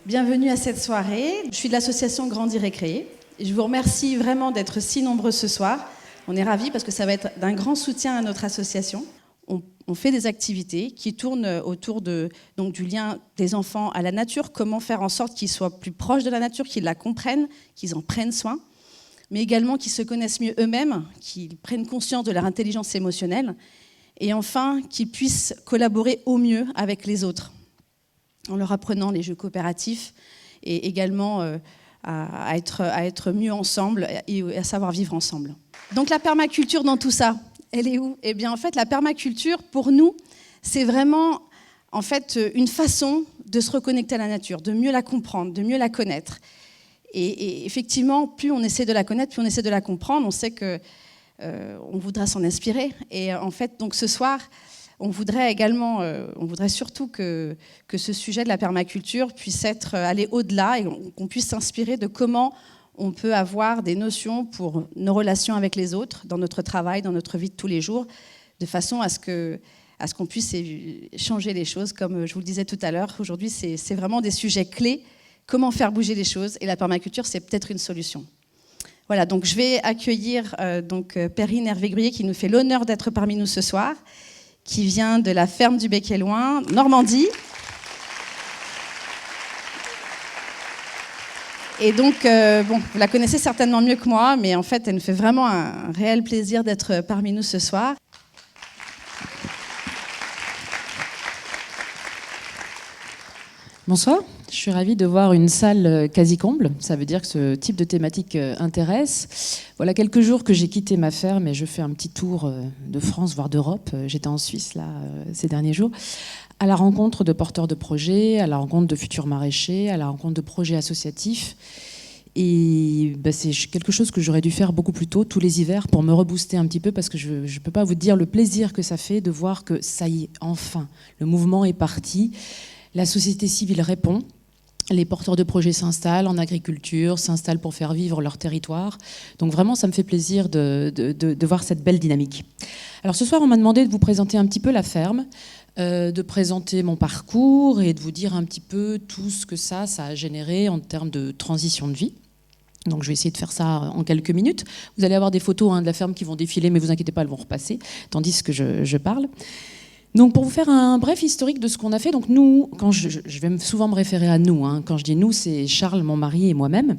Bienvenue à cette soirée. Je suis de l'association Grandir et Créer. Et je vous remercie vraiment d'être si nombreux ce soir. On est ravis parce que ça va être d'un grand soutien à notre association. On fait des activités qui tournent autour donc, du lien des enfants à la nature, comment faire en sorte qu'ils soient plus proches de la nature, qu'ils la comprennent, qu'ils en prennent soin, mais également qu'ils se connaissent mieux eux-mêmes, qu'ils prennent conscience de leur intelligence émotionnelle, et enfin qu'ils puissent collaborer au mieux avec les autres, en leur apprenant les jeux coopératifs et également à être mieux ensemble et à savoir vivre ensemble. Donc la permaculture dans tout ça, elle est où ? Eh bien en fait la permaculture pour nous c'est vraiment en fait une façon de se reconnecter à la nature, de mieux la comprendre, de mieux la connaître. Et effectivement plus on essaie de la connaître, plus on essaie de la comprendre, on sait que on voudra s'en inspirer. Et en fait donc ce soir on voudrait surtout que ce sujet de la permaculture puisse aller au-delà et qu'on puisse s'inspirer de comment on peut avoir des notions pour nos relations avec les autres, dans notre travail, dans notre vie de tous les jours, de façon à ce qu'on puisse changer les choses. Comme je vous le disais tout à l'heure, aujourd'hui, c'est vraiment des sujets clés. Comment faire bouger les choses ? Et la permaculture, c'est peut-être une solution. Voilà, donc je vais accueillir Perrine Hervé-Gruyer qui nous fait l'honneur d'être parmi nous ce soir, qui vient de la ferme du Bec et Loing, Normandie. Et donc, vous la connaissez certainement mieux que moi, mais en fait, elle nous fait vraiment un réel plaisir d'être parmi nous ce soir. Bonsoir, je suis ravie de voir une salle quasi comble. Ça veut dire que ce type de thématique intéresse. Voilà quelques jours que j'ai quitté ma ferme et je fais un petit tour de France, voire d'Europe. J'étais en Suisse là ces derniers jours, à la rencontre de porteurs de projets, à la rencontre de futurs maraîchers, à la rencontre de projets associatifs. Et c'est quelque chose que j'aurais dû faire beaucoup plus tôt, tous les hivers, pour me rebooster un petit peu, parce que je ne peux pas vous dire le plaisir que ça fait de voir que ça y est, enfin, le mouvement est parti. La société civile répond, les porteurs de projets s'installent en agriculture, s'installent pour faire vivre leur territoire. Donc vraiment, ça me fait plaisir de voir cette belle dynamique. Alors ce soir, on m'a demandé de vous présenter un petit peu la ferme, de présenter mon parcours et de vous dire un petit peu tout ce que ça a généré en termes de transition de vie. Donc je vais essayer de faire ça en quelques minutes. Vous allez avoir des photos de la ferme qui vont défiler, mais vous inquiétez pas, elles vont repasser, tandis que je parle. Donc pour vous faire un bref historique de ce qu'on a fait, donc nous, quand je vais souvent me référer à nous, quand je dis nous, c'est Charles, mon mari et moi-même,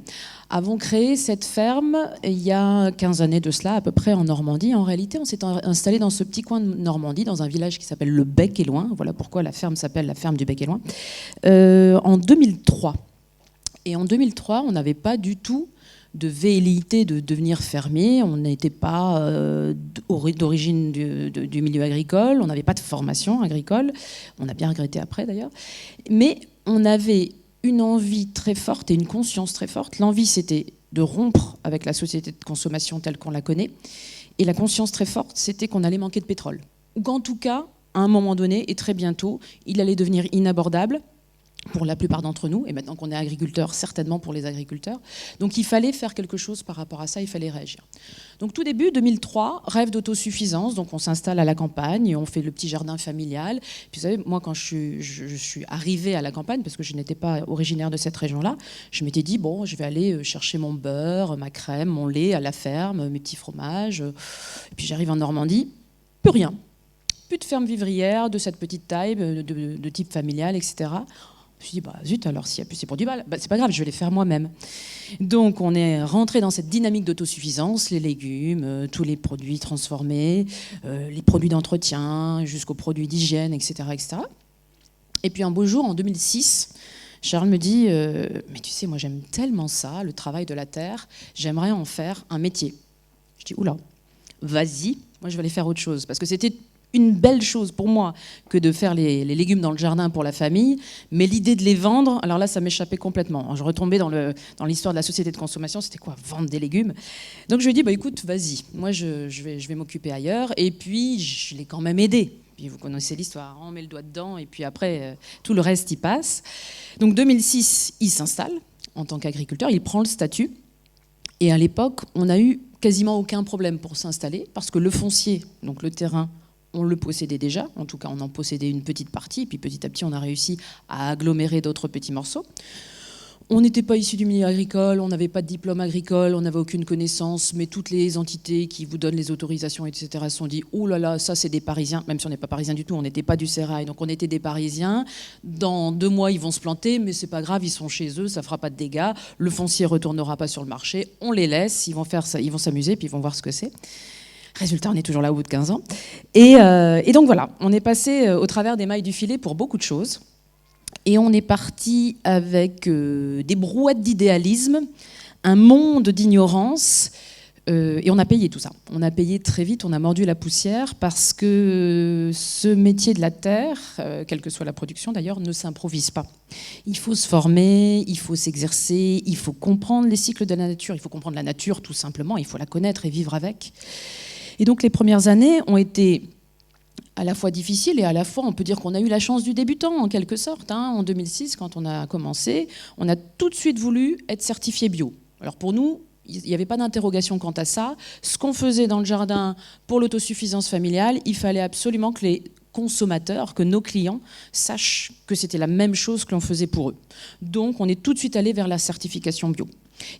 avons créé cette ferme il y a 15 années de cela, à peu près en Normandie. En réalité, on s'est installé dans ce petit coin de Normandie, dans un village qui s'appelle le Bec et Loing, voilà pourquoi la ferme s'appelle la ferme du Bec et Loing, en 2003. Et en 2003, on n'avait pas du tout de velléité de devenir fermier. On n'était pas d'origine du milieu agricole, on n'avait pas de formation agricole, on a bien regretté après d'ailleurs, mais on avait une envie très forte et une conscience très forte. L'envie, c'était de rompre avec la société de consommation telle qu'on la connaît, et la conscience très forte, c'était qu'on allait manquer de pétrole, ou qu'en tout cas, à un moment donné, et très bientôt, il allait devenir inabordable pour la plupart d'entre nous, et maintenant qu'on est agriculteurs, certainement pour les agriculteurs. Donc il fallait faire quelque chose par rapport à ça, il fallait réagir. Donc tout début, 2003, rêve d'autosuffisance, donc on s'installe à la campagne, on fait le petit jardin familial. Puis vous savez, moi quand je suis arrivée à la campagne, parce que je n'étais pas originaire de cette région-là, je m'étais dit, bon, je vais aller chercher mon beurre, ma crème, mon lait à la ferme, mes petits fromages. Et puis j'arrive en Normandie, plus rien. Plus de ferme vivrière de cette petite taille, de type familial, etc. Je me suis dit, zut, alors s'il n'y a plus ces produits, c'est pas grave, je vais les faire moi-même. Donc on est rentré dans cette dynamique d'autosuffisance, les légumes, tous les produits transformés, les produits d'entretien, jusqu'aux produits d'hygiène, etc., etc. Et puis un beau jour, en 2006, Charles me dit, mais tu sais, moi j'aime tellement ça, le travail de la terre, j'aimerais en faire un métier. Je dis, oula, vas-y, moi je vais aller faire autre chose, parce que c'était une belle chose pour moi que de faire les légumes dans le jardin pour la famille, mais l'idée de les vendre, alors là, ça m'échappait complètement. Je retombais dans l'histoire de la société de consommation, c'était quoi, vendre des légumes? Donc je lui ai dit, écoute, vas-y, moi je vais m'occuper ailleurs, et puis je l'ai quand même aidé. Puis vous connaissez l'histoire, on met le doigt dedans, et puis après, tout le reste y passe. Donc 2006, il s'installe en tant qu'agriculteur, il prend le statut, et à l'époque, on n'a eu quasiment aucun problème pour s'installer, parce que le foncier, donc le terrain, on le possédait déjà, en tout cas on en possédait une petite partie, puis petit à petit on a réussi à agglomérer d'autres petits morceaux. On n'était pas issu du milieu agricole, on n'avait pas de diplôme agricole, on n'avait aucune connaissance, mais toutes les entités qui vous donnent les autorisations, etc., se sont dit « Oh là là, ça c'est des Parisiens », même si on n'est pas Parisiens du tout, on n'était pas du Sérail, donc on était des Parisiens. Dans 2 mois, ils vont se planter, mais c'est pas grave, ils sont chez eux, ça fera pas de dégâts, le foncier retournera pas sur le marché, on les laisse, ils vont faire ça, ils vont s'amuser, puis ils vont voir ce que c'est. Résultat, on est toujours là au bout de 15 ans. Et donc voilà, on est passé au travers des mailles du filet pour beaucoup de choses. Et on est parti avec des brouettes d'idéalisme, un monde d'ignorance, et on a payé tout ça. On a payé très vite, on a mordu la poussière, parce que ce métier de la terre, quelle que soit la production d'ailleurs, ne s'improvise pas. Il faut se former, il faut s'exercer, il faut comprendre les cycles de la nature, il faut comprendre la nature tout simplement, il faut la connaître et vivre avec. Et donc les premières années ont été à la fois difficile et à la fois, on peut dire qu'on a eu la chance du débutant, en quelque sorte. En 2006, quand on a commencé, on a tout de suite voulu être certifié bio. Alors pour nous, il n'y avait pas d'interrogation quant à ça. Ce qu'on faisait dans le jardin pour l'autosuffisance familiale, il fallait absolument que les consommateurs, que nos clients sachent que c'était la même chose que l'on faisait pour eux. Donc on est tout de suite allé vers la certification bio.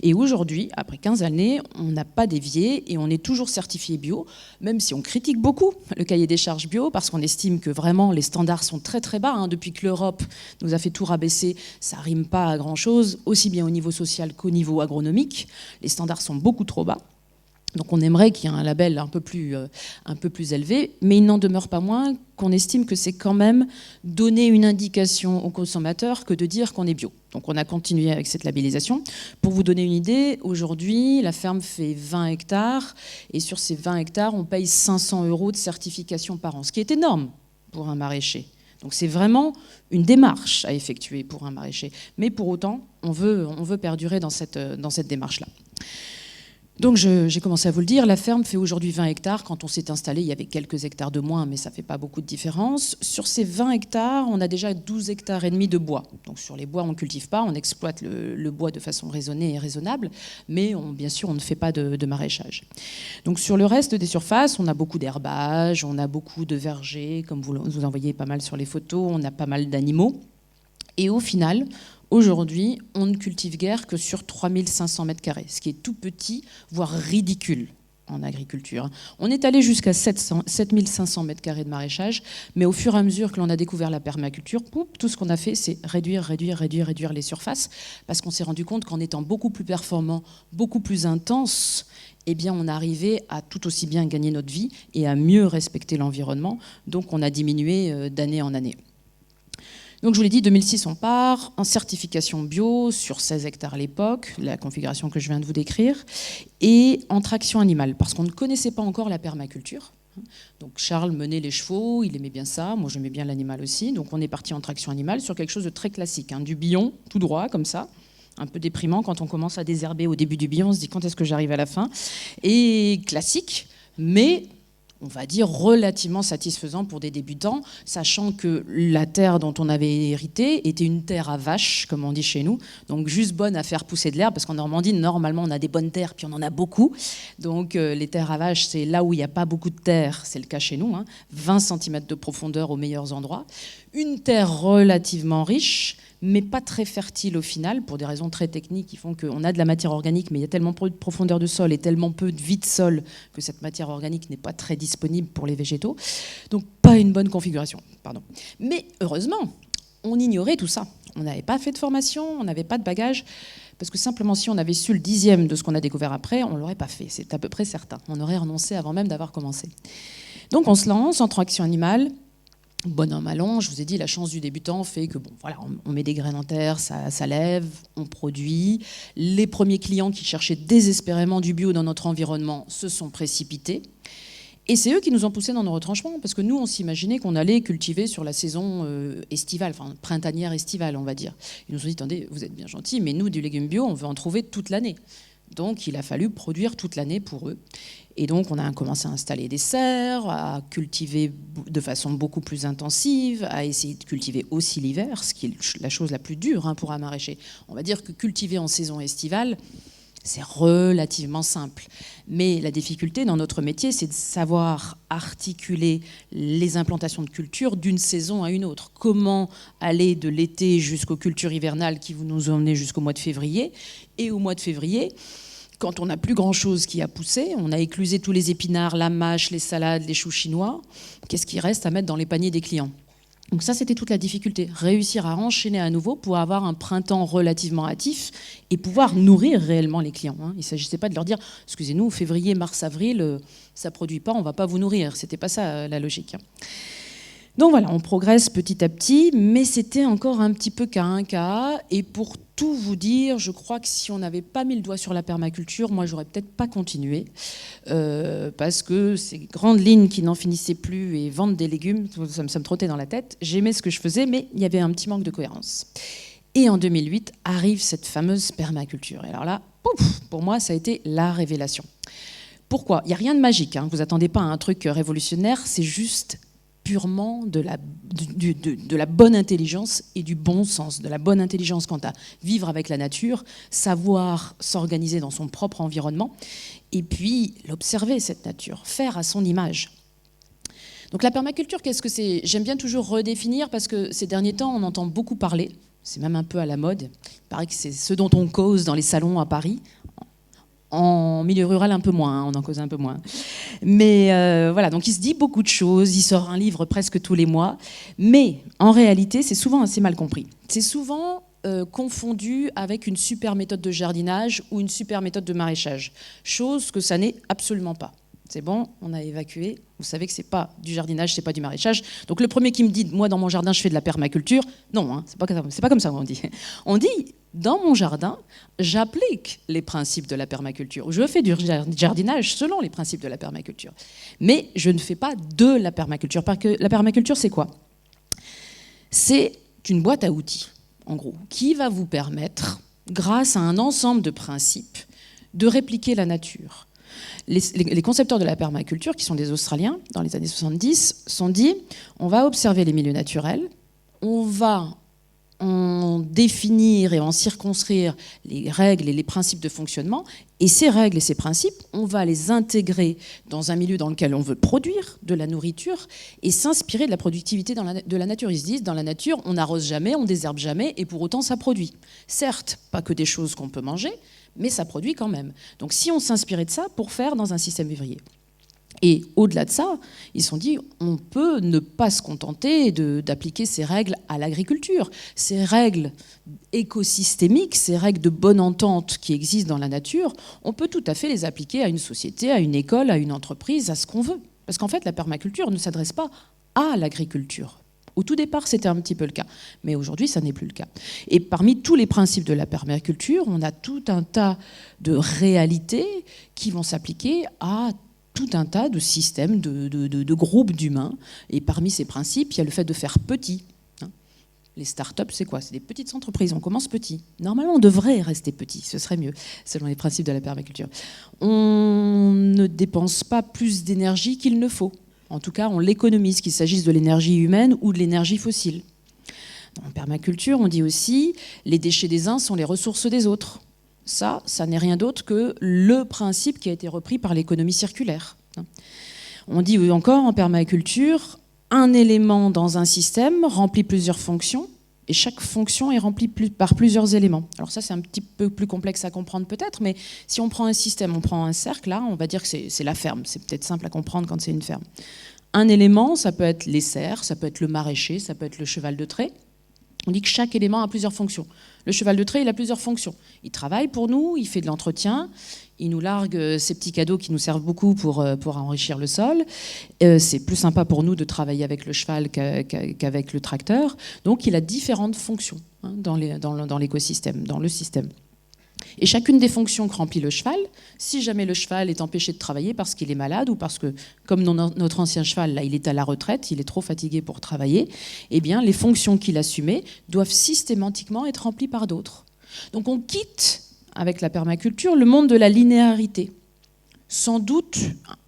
Et aujourd'hui, après 15 années, on n'a pas dévié et on est toujours certifié bio, même si on critique beaucoup le cahier des charges bio, parce qu'on estime que vraiment les standards sont très très bas. Depuis que l'Europe nous a fait tout rabaisser, ça ne rime pas à grand-chose, aussi bien au niveau social qu'au niveau agronomique. Les standards sont beaucoup trop bas. Donc on aimerait qu'il y ait un label un peu plus élevé, mais il n'en demeure pas moins qu'on estime que c'est quand même donner une indication aux consommateurs que de dire qu'on est bio. Donc on a continué avec cette labellisation. Pour vous donner une idée, aujourd'hui, la ferme fait 20 hectares, et sur ces 20 hectares, on paye 500 € de certification par an, ce qui est énorme pour un maraîcher. Donc c'est vraiment une démarche à effectuer pour un maraîcher. Mais pour autant, on veut perdurer dans cette démarche-là. Donc j'ai commencé à vous le dire, la ferme fait aujourd'hui 20 hectares. Quand on s'est installé, il y avait quelques hectares de moins, mais ça ne fait pas beaucoup de différence. Sur ces 20 hectares, on a déjà 12 hectares et demi de bois. Donc sur les bois, on ne cultive pas, on exploite le bois de façon raisonnée et raisonnable, mais bien sûr, on ne fait pas de maraîchage. Donc sur le reste des surfaces, on a beaucoup d'herbage, on a beaucoup de vergers, comme vous en voyez pas mal sur les photos, on a pas mal d'animaux. Et au final, aujourd'hui, on ne cultive guère que sur 3500 m², ce qui est tout petit, voire ridicule en agriculture. On est allé jusqu'à 7500 m² de maraîchage, mais au fur et à mesure que l'on a découvert la permaculture, tout ce qu'on a fait, c'est réduire les surfaces, parce qu'on s'est rendu compte qu'en étant beaucoup plus performant, beaucoup plus intense, eh bien, on arrivait à tout aussi bien gagner notre vie et à mieux respecter l'environnement. Donc, on a diminué d'année en année. Donc je vous l'ai dit, 2006, on part en certification bio sur 16 hectares à l'époque, la configuration que je viens de vous décrire, et en traction animale, parce qu'on ne connaissait pas encore la permaculture. Donc Charles menait les chevaux, il aimait bien ça, moi j'aimais bien l'animal aussi, donc on est parti en traction animale sur quelque chose de très classique, du billon, tout droit, comme ça. Un peu déprimant quand on commence à désherber au début du billon, on se dit quand est-ce que j'arrive à la fin. Et classique, mais on va dire relativement satisfaisant pour des débutants, sachant que la terre dont on avait hérité était une terre à vache, comme on dit chez nous, donc juste bonne à faire pousser de l'herbe, parce qu'en Normandie, normalement, on a des bonnes terres, puis on en a beaucoup. Donc les terres à vache, c'est là où il n'y a pas beaucoup de terre, c'est le cas chez nous, 20 cm de profondeur aux meilleurs endroits. Une terre relativement riche, mais pas très fertile au final, pour des raisons très techniques qui font qu'on a de la matière organique, mais il y a tellement peu de profondeur de sol et tellement peu de vie de sol que cette matière organique n'est pas très disponible pour les végétaux. Donc pas une bonne configuration, pardon. Mais heureusement, on ignorait tout ça. On n'avait pas fait de formation, on n'avait pas de bagage, parce que simplement si on avait su le 10e de ce qu'on a découvert après, on ne l'aurait pas fait, c'est à peu près certain. On aurait renoncé avant même d'avoir commencé. Donc on se lance en traction animale. Bon an, mal an, je vous ai dit, la chance du débutant fait que on met des graines en terre, ça lève, on produit. Les premiers clients qui cherchaient désespérément du bio dans notre environnement se sont précipités. Et c'est eux qui nous ont poussés dans nos retranchements, parce que nous, on s'imaginait qu'on allait cultiver sur la saison estivale, enfin printanière estivale, on va dire. Ils nous ont dit, attendez, vous êtes bien gentils, mais nous, du légume bio, on veut en trouver toute l'année. Donc, il a fallu produire toute l'année pour eux. Et donc, on a commencé à installer des serres, à cultiver de façon beaucoup plus intensive, à essayer de cultiver aussi l'hiver, ce qui est la chose la plus dure pour un maraîcher. On va dire que cultiver en saison estivale, C'est relativement simple. Mais la difficulté dans notre métier, c'est de savoir articuler les implantations de culture d'une saison à une autre. Comment aller de l'été jusqu'aux cultures hivernales qui vous nous emmenez jusqu'au mois de février. Et au mois de février, quand on n'a plus grand-chose qui a poussé, on a éclusé tous les épinards, la mâche, les salades, les choux chinois, qu'est-ce qui reste à mettre dans les paniers des clients ? Donc ça, c'était toute la difficulté. Réussir à enchaîner à nouveau pour avoir un printemps relativement hâtif et pouvoir nourrir réellement les clients. Il ne s'agissait pas de leur dire « Excusez-nous, février, mars, avril, ça ne produit pas, on ne va pas vous nourrir ». Ce n'était pas ça la logique. Donc voilà, on progresse petit à petit, mais c'était encore un petit peu cas un cas. Et pour tout vous dire, je crois que si on n'avait pas mis le doigt sur la permaculture, moi, j'aurais peut-être pas continué. Parce que ces grandes lignes qui n'en finissaient plus et vendre des légumes, ça me trottait dans la tête. J'aimais ce que je faisais, mais il y avait un petit manque de cohérence. Et en 2008, arrive cette fameuse permaculture. Et alors là, pouf, pour moi, ça a été la révélation. Pourquoi ? Il n'y a rien de magique. Vous n'attendez pas à un truc révolutionnaire, c'est juste purement de la bonne intelligence et du bon sens, de la bonne intelligence quant à vivre avec la nature, savoir s'organiser dans son propre environnement, et puis l'observer, cette nature, faire à son image. Donc la permaculture, qu'est-ce que c'est ? J'aime bien toujours redéfinir parce que ces derniers temps, on entend beaucoup parler, c'est même un peu à la mode, il paraît que c'est ce dont on cause dans les salons à Paris. En milieu rural, un peu moins, on en cause un peu moins. Mais voilà, donc il se dit beaucoup de choses, il sort un livre presque tous les mois, mais en réalité, c'est souvent assez mal compris. C'est souvent confondu avec une super méthode de jardinage ou une super méthode de maraîchage, chose que ça n'est absolument pas. C'est bon, on a évacué, vous savez que c'est pas du jardinage, c'est pas du maraîchage. Donc le premier qui me dit, moi dans mon jardin je fais de la permaculture, non, c'est pas comme ça qu'on dit. On dit, dans mon jardin, j'applique les principes de la permaculture. Je fais du jardinage selon les principes de la permaculture. Mais je ne fais pas de la permaculture. Parce que la permaculture, c'est quoi ? C'est une boîte à outils, en gros, qui va vous permettre, grâce à un ensemble de principes, de répliquer la nature. Les concepteurs de la permaculture, qui sont des Australiens, dans les années 70, sont dit, on va observer les milieux naturels, on va en définir et en circonscrire les règles et les principes de fonctionnement, et ces règles et ces principes, on va les intégrer dans un milieu dans lequel on veut produire de la nourriture et s'inspirer de la productivité de la nature. Ils se disent, dans la nature, on n'arrose jamais, on désherbe jamais, et pour autant, ça produit. Certes, pas que des choses qu'on peut manger, mais ça produit quand même. Donc si on s'inspirait de ça pour faire dans un système vivrier. Et au-delà de ça, ils se sont dit, on peut ne pas se contenter d'appliquer ces règles à l'agriculture. Ces règles écosystémiques, ces règles de bonne entente qui existent dans la nature, on peut tout à fait les appliquer à une société, à une école, à une entreprise, à ce qu'on veut. Parce qu'en fait, la permaculture ne s'adresse pas à l'agriculture. Au tout départ, c'était un petit peu le cas, mais aujourd'hui, ça n'est plus le cas. Et parmi tous les principes de la permaculture, on a tout un tas de réalités qui vont s'appliquer à tout un tas de systèmes, de groupes d'humains. Et parmi ces principes, il y a le fait de faire petit. Les start-up, c'est quoi ? C'est des petites entreprises, on commence petit. Normalement, on devrait rester petit, ce serait mieux, selon les principes de la permaculture. On ne dépense pas plus d'énergie qu'il ne faut. En tout cas, on l'économise, qu'il s'agisse de l'énergie humaine ou de l'énergie fossile. En permaculture, on dit aussi les déchets des uns sont les ressources des autres. Ça n'est rien d'autre que le principe qui a été repris par l'économie circulaire. On dit encore en permaculture, un élément dans un système remplit plusieurs fonctions et chaque fonction est remplie par plusieurs éléments. Alors ça, c'est un petit peu plus complexe à comprendre peut-être, mais si on prend un système, on prend un cercle, là, on va dire que c'est la ferme. C'est peut-être simple à comprendre quand c'est une ferme. Un élément, ça peut être les serres, ça peut être le maraîcher, ça peut être le cheval de trait. On dit que chaque élément a plusieurs fonctions. Le cheval de trait, il a plusieurs fonctions. Il travaille pour nous, il fait de l'entretien, il nous largue ces petits cadeaux qui nous servent beaucoup pour enrichir le sol. C'est plus sympa pour nous de travailler avec le cheval qu'avec le tracteur. Donc il a différentes fonctions dans l'écosystème, dans le système. Et chacune des fonctions que remplit le cheval, si jamais le cheval est empêché de travailler parce qu'il est malade ou parce que, comme notre ancien cheval, là, il est à la retraite, il est trop fatigué pour travailler, eh bien, les fonctions qu'il assumait doivent systématiquement être remplies par d'autres. Donc on quitte, avec la permaculture, le monde de la linéarité. Sans doute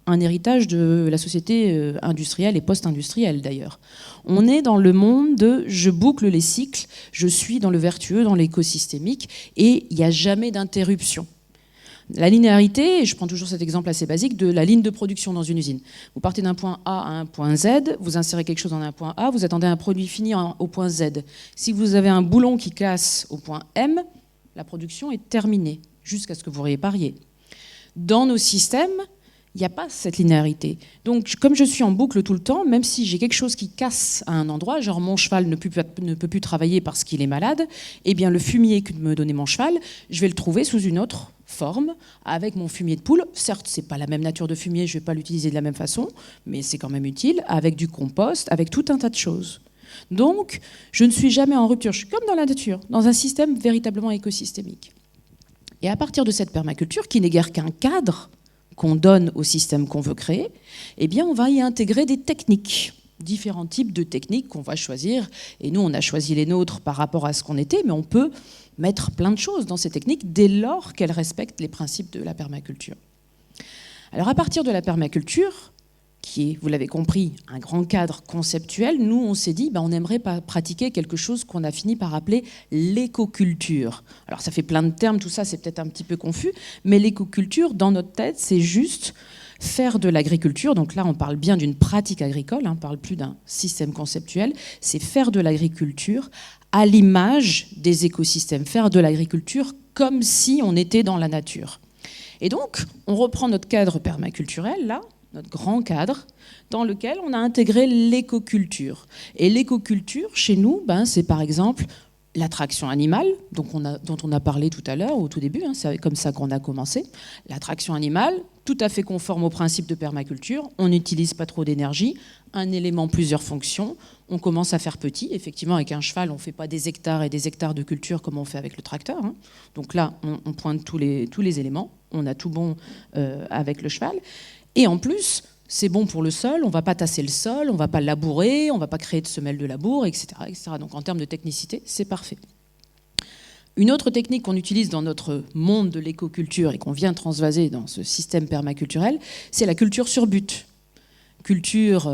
un héritage de la société industrielle et post-industrielle d'ailleurs. On est dans le monde de je boucle les cycles, je suis dans le vertueux, dans l'écosystémique, et il n'y a jamais d'interruption. La linéarité, je prends toujours cet exemple assez basique, de la ligne de production dans une usine. Vous partez d'un point A à un point Z, vous insérez quelque chose dans un point A, vous attendez un produit fini au point Z. Si vous avez un boulon qui casse au point M, la production est terminée, jusqu'à ce que vous répariez. Dans nos systèmes, il n'y a pas cette linéarité. Donc, comme je suis en boucle tout le temps, même si j'ai quelque chose qui casse à un endroit, genre mon cheval ne peut plus travailler parce qu'il est malade, eh bien le fumier que me donnait mon cheval, je vais le trouver sous une autre forme, avec mon fumier de poule. Certes, ce n'est pas la même nature de fumier, je ne vais pas l'utiliser de la même façon, mais c'est quand même utile, avec du compost, avec tout un tas de choses. Donc, je ne suis jamais en rupture. Je suis comme dans la nature, dans un système véritablement écosystémique. Et à partir de cette permaculture, qui n'est guère qu'un cadre qu'on donne au système qu'on veut créer, eh bien, on va y intégrer des techniques, différents types de techniques qu'on va choisir. Et nous, on a choisi les nôtres par rapport à ce qu'on était, mais on peut mettre plein de choses dans ces techniques dès lors qu'elles respectent les principes de la permaculture. Alors, à partir de la permaculture, qui est, vous l'avez compris, un grand cadre conceptuel, nous, on s'est dit, on aimerait pratiquer quelque chose qu'on a fini par appeler l'écoculture. Alors, ça fait plein de termes, tout ça, c'est peut-être un petit peu confus, mais l'écoculture, dans notre tête, c'est juste faire de l'agriculture. Donc là, on parle bien d'une pratique agricole, on ne parle plus d'un système conceptuel, c'est faire de l'agriculture à l'image des écosystèmes, faire de l'agriculture comme si on était dans la nature. Et donc, on reprend notre cadre permaculturel, là, notre grand cadre, dans lequel on a intégré l'écoculture. Et l'écoculture, chez nous, c'est par exemple l'attraction animale, dont on a parlé tout à l'heure, au tout début, c'est comme ça qu'on a commencé. L'attraction animale, tout à fait conforme au principe de permaculture, on n'utilise pas trop d'énergie, un élément, plusieurs fonctions, on commence à faire petit. Effectivement, avec un cheval, on ne fait pas des hectares et des hectares de culture comme on fait avec le tracteur. Donc là, on pointe tous les éléments, on a tout bon avec le cheval. Et en plus, c'est bon pour le sol, on ne va pas tasser le sol, on ne va pas labourer, on ne va pas créer de semelles de labour, etc., etc. Donc en termes de technicité, c'est parfait. Une autre technique qu'on utilise dans notre monde de l'écoculture et qu'on vient transvaser dans ce système permaculturel, c'est la culture sur but. Culture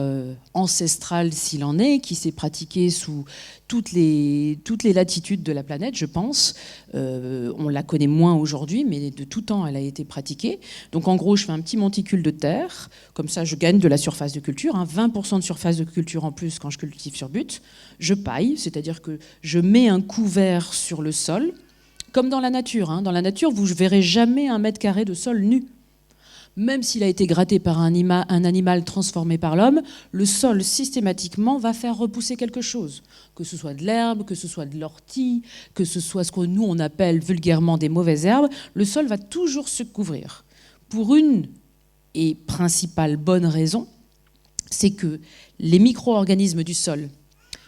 ancestrale s'il en est, qui s'est pratiquée sous toutes les latitudes de la planète, je pense. On la connaît moins aujourd'hui, mais de tout temps, elle a été pratiquée. Donc en gros, je fais un petit monticule de terre, comme ça je gagne de la surface de culture, 20% de surface de culture en plus quand je cultive sur but. Je paille, c'est-à-dire que je mets un couvert sur le sol, comme dans la nature. Dans la nature, vous ne verrez jamais 1 mètre carré de sol nu. Même s'il a été gratté par un animal transformé par l'homme, le sol systématiquement va faire repousser quelque chose. Que ce soit de l'herbe, que ce soit de l'ortie, que ce soit ce que nous on appelle vulgairement des mauvaises herbes, le sol va toujours se couvrir. Pour une et principale bonne raison, c'est que les micro-organismes du sol,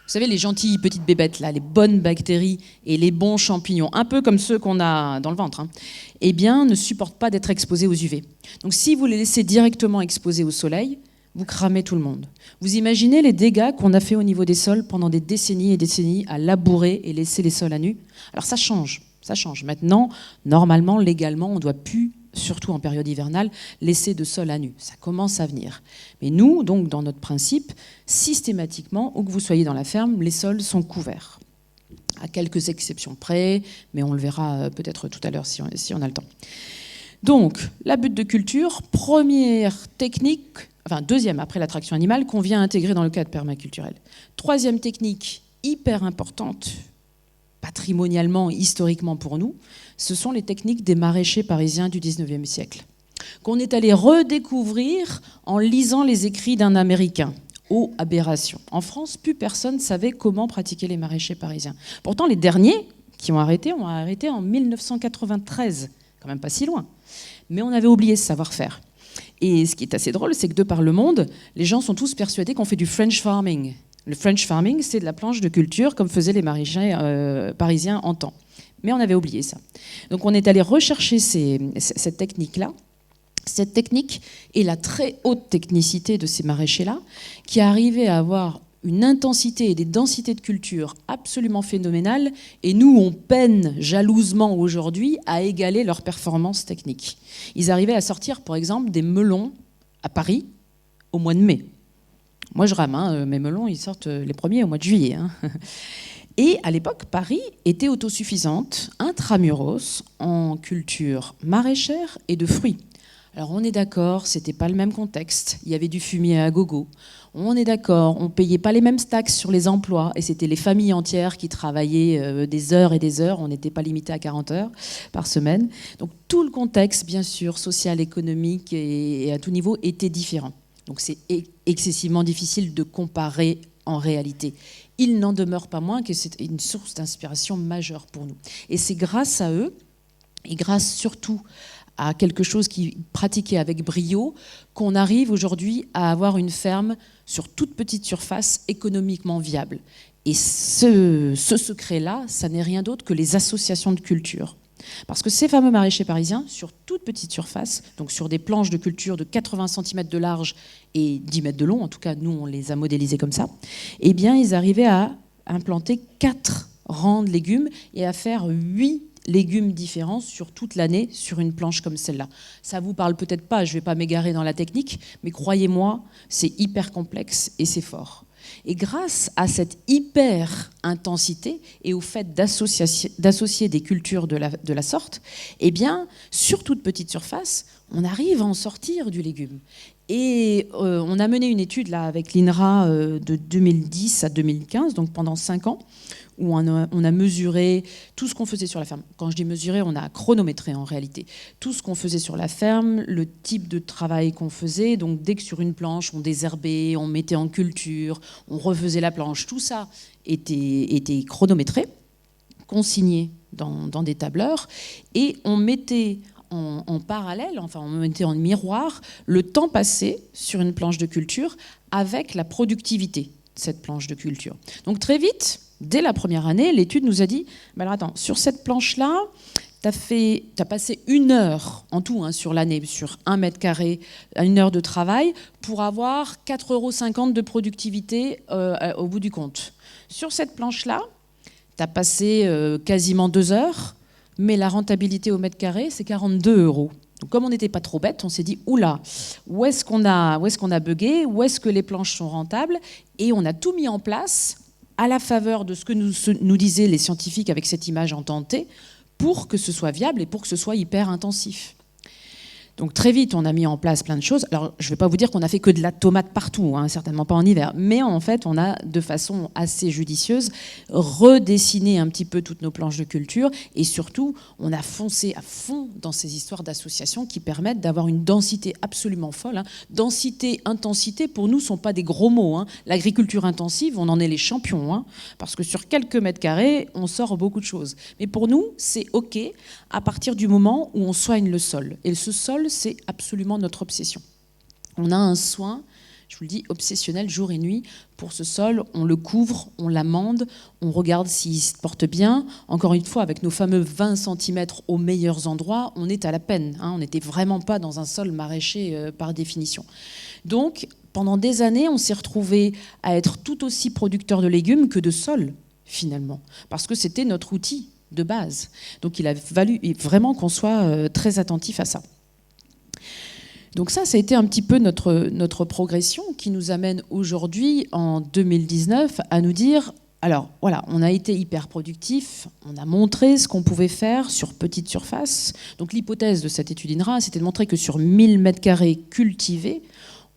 vous savez, les gentilles petites bébêtes, là, les bonnes bactéries et les bons champignons, un peu comme ceux qu'on a dans le ventre, eh bien, ne supportent pas d'être exposés aux UV. Donc si vous les laissez directement exposés au soleil, vous cramez tout le monde. Vous imaginez les dégâts qu'on a fait au niveau des sols pendant des décennies et décennies à labourer et laisser les sols à nu? Alors ça change. Maintenant, normalement, légalement, on ne doit plus, surtout en période hivernale, laisser de sol à nu. Ça commence à venir. Mais nous, donc, dans notre principe, systématiquement, où que vous soyez dans la ferme, les sols sont couverts. À quelques exceptions près, mais on le verra peut-être tout à l'heure si on a le temps. Donc, la butte de culture, première technique, deuxième après l'attraction animale, qu'on vient intégrer dans le cadre permaculturel. Troisième technique, hyper importante, patrimonialement, historiquement pour nous, ce sont les techniques des maraîchers parisiens du 19e siècle, qu'on est allé redécouvrir en lisant les écrits d'un Américain. Oh, aberration. En France, plus personne ne savait comment pratiquer les maraîchers parisiens. Pourtant, les derniers qui ont arrêté en 1993, quand même pas si loin. Mais on avait oublié ce savoir-faire. Et ce qui est assez drôle, c'est que de par le monde, les gens sont tous persuadés qu'on fait du French farming. Le French farming, c'est de la planche de culture, comme faisaient les maraîchers parisiens en temps. Mais on avait oublié ça. Donc on est allé rechercher cette technique-là. Cette technique et la très haute technicité de ces maraîchers-là, qui arrivaient à avoir une intensité et des densités de culture absolument phénoménales, et nous, on peine jalousement aujourd'hui à égaler leurs performances techniques. Ils arrivaient à sortir, par exemple, des melons à Paris au mois de mai. Moi, je rame, mes melons, ils sortent les premiers au mois de juillet. Et à l'époque, Paris était autosuffisante intramuros en culture maraîchère et de fruits. Alors on est d'accord, c'était pas le même contexte. Il y avait du fumier à gogo. On est d'accord, on payait pas les mêmes taxes sur les emplois et c'était les familles entières qui travaillaient des heures et des heures. On n'était pas limité à 40 heures par semaine. Donc tout le contexte, bien sûr, social, économique et à tout niveau était différent. Donc c'est excessivement difficile de comparer en réalité. Il n'en demeure pas moins que c'est une source d'inspiration majeure pour nous. Et c'est grâce à eux, et grâce surtout à quelque chose qu'ils pratiquaient avec brio, qu'on arrive aujourd'hui à avoir une ferme sur toute petite surface économiquement viable. Et ce secret-là, ça n'est rien d'autre que les associations de culture. Parce que ces fameux maraîchers parisiens, sur toute petite surface, donc sur des planches de culture de 80 cm de large et 10 mètres de long, en tout cas nous on les a modélisés comme ça, eh bien ils arrivaient à implanter 4 rangs de légumes et à faire 8 légumes différents sur toute l'année sur une planche comme celle-là. Ça vous parle peut-être pas, je ne vais pas m'égarer dans la technique, mais croyez-moi, c'est hyper complexe et c'est fort. Et grâce à cette hyper-intensité et au fait d'associer des cultures de la sorte, eh bien, sur toute petite surface, on arrive à en sortir du légume. Et on a mené une étude là, avec l'INRA de 2010 à 2015, donc pendant 5 ans, où on a mesuré tout ce qu'on faisait sur la ferme. Quand je dis mesurer, on a chronométré en réalité. Tout ce qu'on faisait sur la ferme, le type de travail qu'on faisait. Donc dès que sur une planche, on désherbait, on mettait en culture, on refaisait la planche, tout ça était chronométré, consigné dans des tableurs. Et on mettait en parallèle, enfin on mettait en miroir, le temps passé sur une planche de culture avec la productivité de cette planche de culture. Donc très vite, dès la première année, l'étude nous a dit bah alors attends, sur cette planche-là, t'as passé 1 heure en tout sur l'année, sur 1 mètre carré, 1 heure de travail, pour avoir 4,50 € de productivité au bout du compte. Sur cette planche-là, t'as passé quasiment 2 heures, mais la rentabilité au mètre carré, c'est 42 €. Donc, comme on n'était pas trop bête, on s'est dit, oula, où est-ce qu'on a bugué, où est-ce que les planches sont rentables? Et on a tout mis en place à la faveur de ce que nous disaient les scientifiques avec cette image en temps T, pour que ce soit viable et pour que ce soit hyper intensif. Donc très vite, on a mis en place plein de choses. Alors, je ne vais pas vous dire qu'on a fait que de la tomate partout, certainement pas en hiver. Mais en fait, on a, de façon assez judicieuse, redessiné un petit peu toutes nos planches de culture. Et surtout, on a foncé à fond dans ces histoires d'associations qui permettent d'avoir une densité absolument folle. Densité, intensité, pour nous, ne sont pas des gros mots. L'agriculture intensive, on en est les champions. Parce que sur quelques mètres carrés, on sort beaucoup de choses. Mais pour nous, c'est OK à partir du moment où on soigne le sol. Et ce sol, c'est absolument notre obsession. On a un soin, je vous le dis, obsessionnel jour et nuit pour ce sol. On le couvre, on l'amende, on regarde s'il se porte bien. Encore une fois, avec nos fameux 20 cm aux meilleurs endroits, on est à la peine. On n'était vraiment pas dans un sol maraîcher par définition. Donc, pendant des années, on s'est retrouvé à être tout aussi producteur de légumes que de sol, finalement, parce que c'était notre outil de base. Donc, il a fallu vraiment qu'on soit très attentif à ça. Donc ça a été un petit peu notre progression qui nous amène aujourd'hui, en 2019, à nous dire, alors voilà, on a été hyper productif, on a montré ce qu'on pouvait faire sur petite surface. Donc l'hypothèse de cette étude INRA, c'était de montrer que sur 1000 m² cultivés,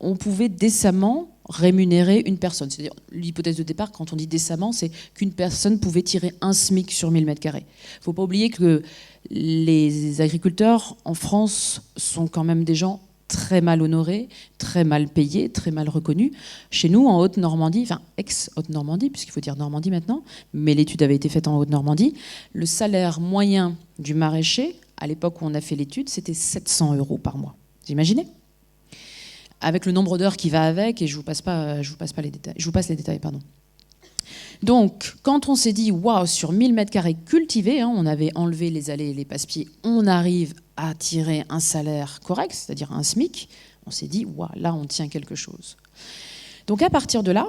on pouvait décemment rémunérer une personne. C'est-à-dire, l'hypothèse de départ, quand on dit décemment, c'est qu'une personne pouvait tirer un SMIC sur 1000 m². Il ne faut pas oublier que les agriculteurs en France sont quand même des gens très mal honorés, très mal payés, très mal reconnus. Chez nous, en Haute-Normandie, enfin ex-Haute-Normandie, puisqu'il faut dire Normandie maintenant, mais l'étude avait été faite en Haute-Normandie, le salaire moyen du maraîcher, à l'époque où on a fait l'étude, c'était 700 € par mois. Vous imaginez ? Avec le nombre d'heures qui va avec, et je vous passe les détails, pardon. Donc, quand on s'est dit, waouh, sur 1000 m² cultivés, on avait enlevé les allées et les passe-pieds, on arrive à tirer un salaire correct, c'est-à-dire un SMIC, on s'est dit, waouh, là, on tient quelque chose. Donc, à partir de là,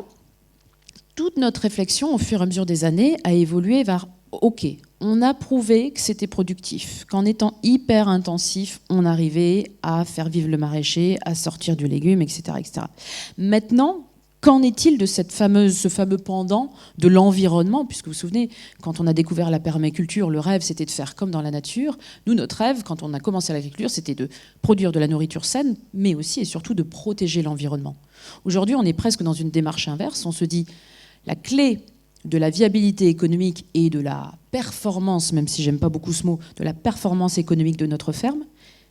toute notre réflexion, au fur et à mesure des années, a évolué vers, OK, on a prouvé que c'était productif, qu'en étant hyper intensif, on arrivait à faire vivre le maraîcher, à sortir du légume, etc., etc. Maintenant, Qu'en est-il de ce fameux pendant de l'environnement? Puisque vous vous souvenez, quand on a découvert la permaculture, le rêve, c'était de faire comme dans la nature. Nous, notre rêve, quand on a commencé l'agriculture, c'était de produire de la nourriture saine, mais aussi et surtout de protéger l'environnement. Aujourd'hui, on est presque dans une démarche inverse. On se dit, la clé de la viabilité économique et de la performance, même si j'aime pas beaucoup ce mot, de la performance économique de notre ferme,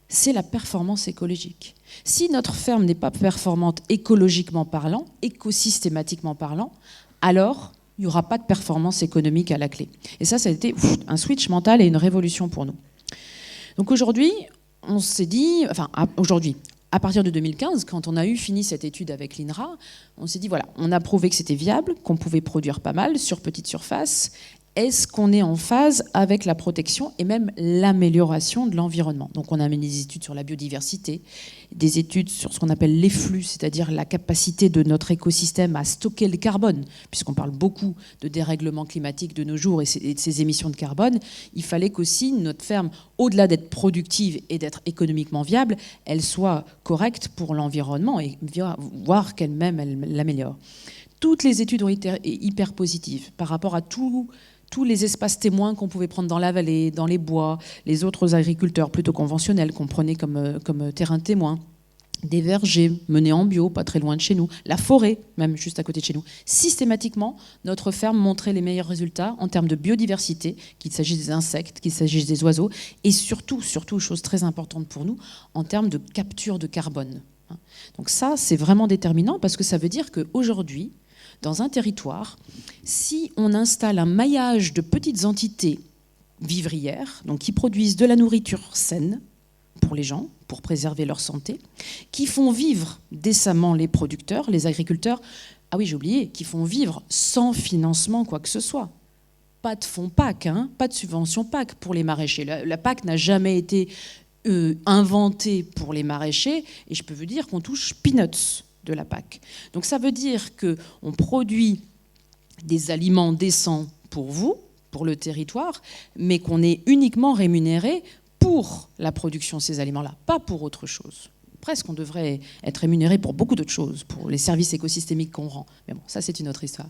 c'est la performance écologique. Si notre ferme n'est pas performante écologiquement parlant, écosystématiquement parlant, alors il n'y aura pas de performance économique à la clé. Et ça a été un switch mental et une révolution pour nous. Donc aujourd'hui, on s'est dit, à partir de 2015, quand on a fini cette étude avec l'INRA, on s'est dit, voilà, on a prouvé que c'était viable, qu'on pouvait produire pas mal sur petite surface. Est-ce qu'on est en phase avec la protection et même l'amélioration de l'environnement? Donc on a mené des études sur la biodiversité, des études sur ce qu'on appelle les flux, c'est-à-dire la capacité de notre écosystème à stocker le carbone, puisqu'on parle beaucoup de dérèglement climatique de nos jours et de ces émissions de carbone. Il fallait qu'aussi notre ferme, au-delà d'être productive et d'être économiquement viable, elle soit correcte pour l'environnement et voir qu'elle-même, elle l'améliore. Toutes les études ont été hyper positives par rapport à tous les espaces témoins qu'on pouvait prendre dans la vallée, dans les bois, les autres agriculteurs plutôt conventionnels qu'on prenait comme terrain témoin, des vergers menés en bio, pas très loin de chez nous, la forêt, même juste à côté de chez nous. Systématiquement, notre ferme montrait les meilleurs résultats en termes de biodiversité, qu'il s'agisse des insectes, qu'il s'agisse des oiseaux, et surtout, chose très importante pour nous, en termes de capture de carbone. Donc ça, c'est vraiment déterminant parce que ça veut dire qu'aujourd'hui, dans un territoire, si on installe un maillage de petites entités vivrières, donc qui produisent de la nourriture saine pour les gens, pour préserver leur santé, qui font vivre décemment les producteurs, les agriculteurs, ah oui, j'ai oublié, qui font vivre sans financement quoi que ce soit. Pas de fonds PAC, pas de subvention PAC pour les maraîchers. La PAC n'a jamais été inventée pour les maraîchers, et je peux vous dire qu'on touche peanuts de la PAC. Donc ça veut dire qu'on produit des aliments décents pour vous, pour le territoire, mais qu'on est uniquement rémunéré pour la production de ces aliments-là, pas pour autre chose. Presque on devrait être rémunéré pour beaucoup d'autres choses, pour les services écosystémiques qu'on rend. Mais bon, ça c'est une autre histoire.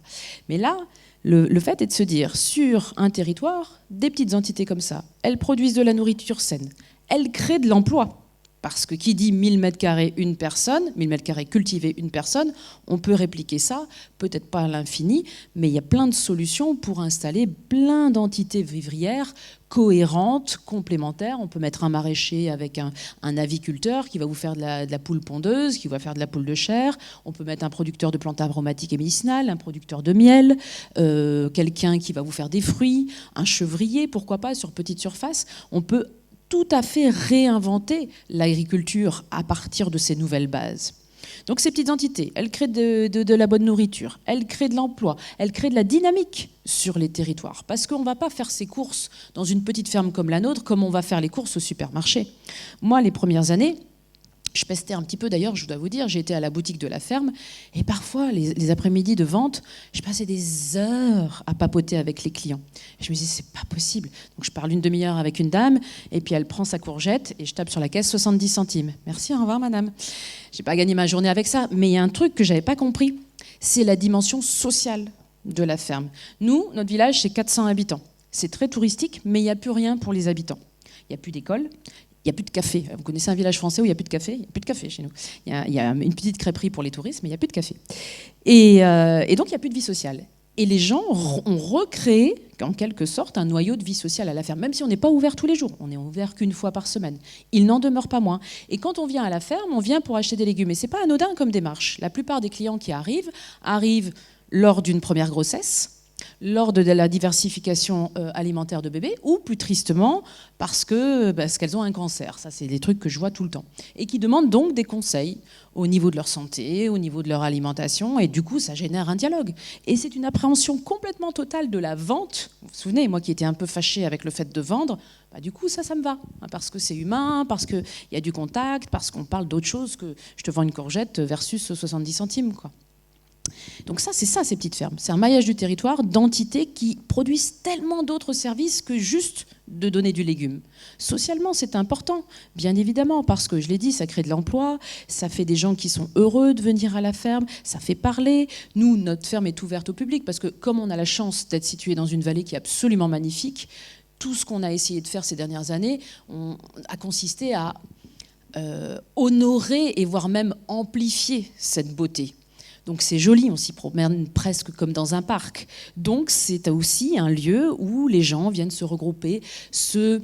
Mais là, le fait est de se dire, sur un territoire, des petites entités comme ça, elles produisent de la nourriture saine, elles créent de l'emploi. Parce que qui dit 1000 m² une personne, 1000 m² cultivés une personne, on peut répliquer ça, peut-être pas à l'infini, mais il y a plein de solutions pour installer plein d'entités vivrières cohérentes, complémentaires. On peut mettre un maraîcher avec un aviculteur qui va vous faire de la poule pondeuse, qui va faire de la poule de chair. On peut mettre un producteur de plantes aromatiques et médicinales, un producteur de miel, quelqu'un qui va vous faire des fruits, un chevrier, pourquoi pas, sur petite surface. On peut tout à fait réinventer l'agriculture à partir de ces nouvelles bases. Donc ces petites entités, elles créent de la bonne nourriture, elles créent de l'emploi, elles créent de la dynamique sur les territoires. Parce qu'on ne va pas faire ses courses dans une petite ferme comme la nôtre, comme on va faire les courses au supermarché. Moi, les premières années, je pestais un petit peu d'ailleurs, je dois vous dire, j'ai été à la boutique de la ferme et parfois les après-midi de vente, je passais des heures à papoter avec les clients. Et je me disais, c'est pas possible. Donc je parle une demi-heure avec une dame et puis elle prend sa courgette et je tape sur la caisse 70 centimes. Merci, au revoir madame. J'ai pas gagné ma journée avec ça, mais il y a un truc que j'avais pas compris, c'est la dimension sociale de la ferme. Nous, notre village, c'est 400 habitants. C'est très touristique, mais il n'y a plus rien pour les habitants. Il n'y a plus d'école. Il n'y a plus de café. Vous connaissez un village français où il n'y a plus de café? Il n'y a plus de café chez nous. Il y a une petite crêperie pour les touristes, mais il n'y a plus de café. Et donc, il n'y a plus de vie sociale. Et les gens ont recréé, en quelque sorte, un noyau de vie sociale à la ferme, même si on n'est pas ouvert tous les jours. On n'est ouvert qu'une fois par semaine. Il n'en demeure pas moins. Et quand on vient à la ferme, on vient pour acheter des légumes. Et ce n'est pas anodin comme démarche. La plupart des clients qui arrivent lors d'une première grossesse, lors de la diversification alimentaire de bébés, ou plus tristement parce qu'elles ont un cancer. Ça, c'est des trucs que je vois tout le temps. Et qui demandent donc des conseils au niveau de leur santé, au niveau de leur alimentation, et du coup, ça génère un dialogue. Et c'est une appréhension complètement totale de la vente. Vous vous souvenez, moi qui étais un peu fâchée avec le fait de vendre, du coup, ça me va. Parce que c'est humain, parce qu'il y a du contact, parce qu'on parle d'autre chose que je te vends une courgette versus 70 centimes, quoi. Donc ça, c'est ça, ces petites fermes. C'est un maillage du territoire d'entités qui produisent tellement d'autres services que juste de donner du légume. Socialement, c'est important, bien évidemment, parce que, je l'ai dit, ça crée de l'emploi, ça fait des gens qui sont heureux de venir à la ferme, ça fait parler. Nous, notre ferme est ouverte au public, parce que comme on a la chance d'être situé dans une vallée qui est absolument magnifique, tout ce qu'on a essayé de faire ces dernières années a consisté à honorer et voire même amplifier cette beauté. Donc c'est joli, on s'y promène presque comme dans un parc. Donc c'est aussi un lieu où les gens viennent se regrouper, se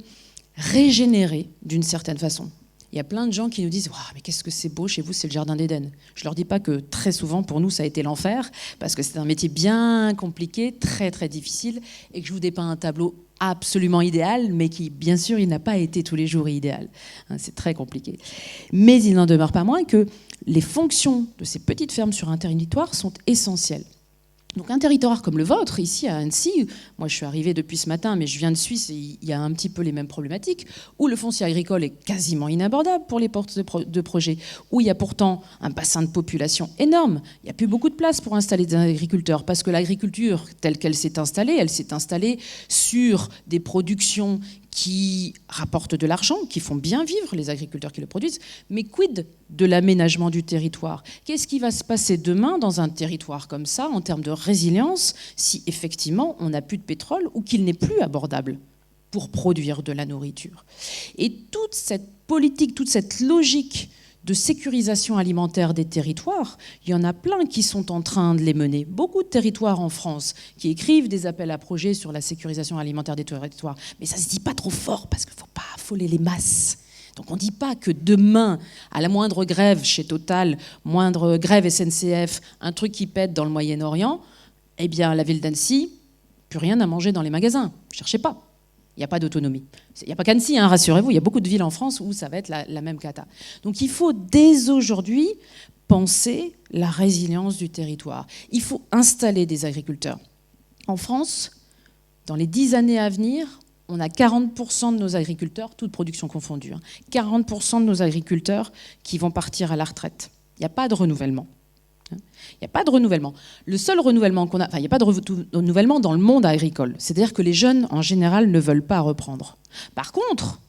régénérer d'une certaine façon. Il y a plein de gens qui nous disent « mais qu'est-ce que c'est beau chez vous, c'est le jardin d'Éden ». Je ne leur dis pas que très souvent, pour nous, ça a été l'enfer, parce que c'est un métier bien compliqué, très très difficile, et que je vous dépeins un tableau absolument idéal, mais qui, bien sûr, il n'a pas été tous les jours idéal. C'est très compliqué. Mais il n'en demeure pas moins que les fonctions de ces petites fermes sur un territoire sont essentielles. Donc un territoire comme le vôtre, ici à Annecy, moi je suis arrivée depuis ce matin, mais je viens de Suisse et il y a un petit peu les mêmes problématiques, où le foncier agricole est quasiment inabordable pour les portes de projets, où il y a pourtant un bassin de population énorme. Il n'y a plus beaucoup de place pour installer des agriculteurs, parce que l'agriculture telle qu'elle s'est installée, elle s'est installée sur des productions qui rapportent de l'argent, qui font bien vivre les agriculteurs qui le produisent, mais quid de l'aménagement du territoire? Qu'est-ce qui va se passer demain dans un territoire comme ça, en termes de résilience, si effectivement on n'a plus de pétrole ou qu'il n'est plus abordable pour produire de la nourriture? Et toute cette politique, toute cette logique de sécurisation alimentaire des territoires, il y en a plein qui sont en train de les mener. Beaucoup de territoires en France qui écrivent des appels à projets sur la sécurisation alimentaire des territoires. Mais ça ne se dit pas trop fort parce qu'il ne faut pas affoler les masses. Donc on ne dit pas que demain, à la moindre grève chez Total, moindre grève SNCF, un truc qui pète dans le Moyen-Orient, eh bien la ville d'Annecy, plus rien à manger dans les magasins. Cherchez pas. Il n'y a pas d'autonomie. Il n'y a pas qu'Annecy, rassurez-vous, il y a beaucoup de villes en France où ça va être la même cata. Donc il faut dès aujourd'hui penser la résilience du territoire. Il faut installer des agriculteurs. En France, dans les 10 années à venir, on a 40% de nos agriculteurs, toutes productions confondues, 40% de nos agriculteurs qui vont partir à la retraite. Il n'y a pas de renouvellement. Il n'y a pas de renouvellement. Le seul renouvellement qu'on a, il n'y a pas de renouvellement dans le monde agricole. C'est-à-dire que les jeunes, en général, ne veulent pas reprendre. Par contre,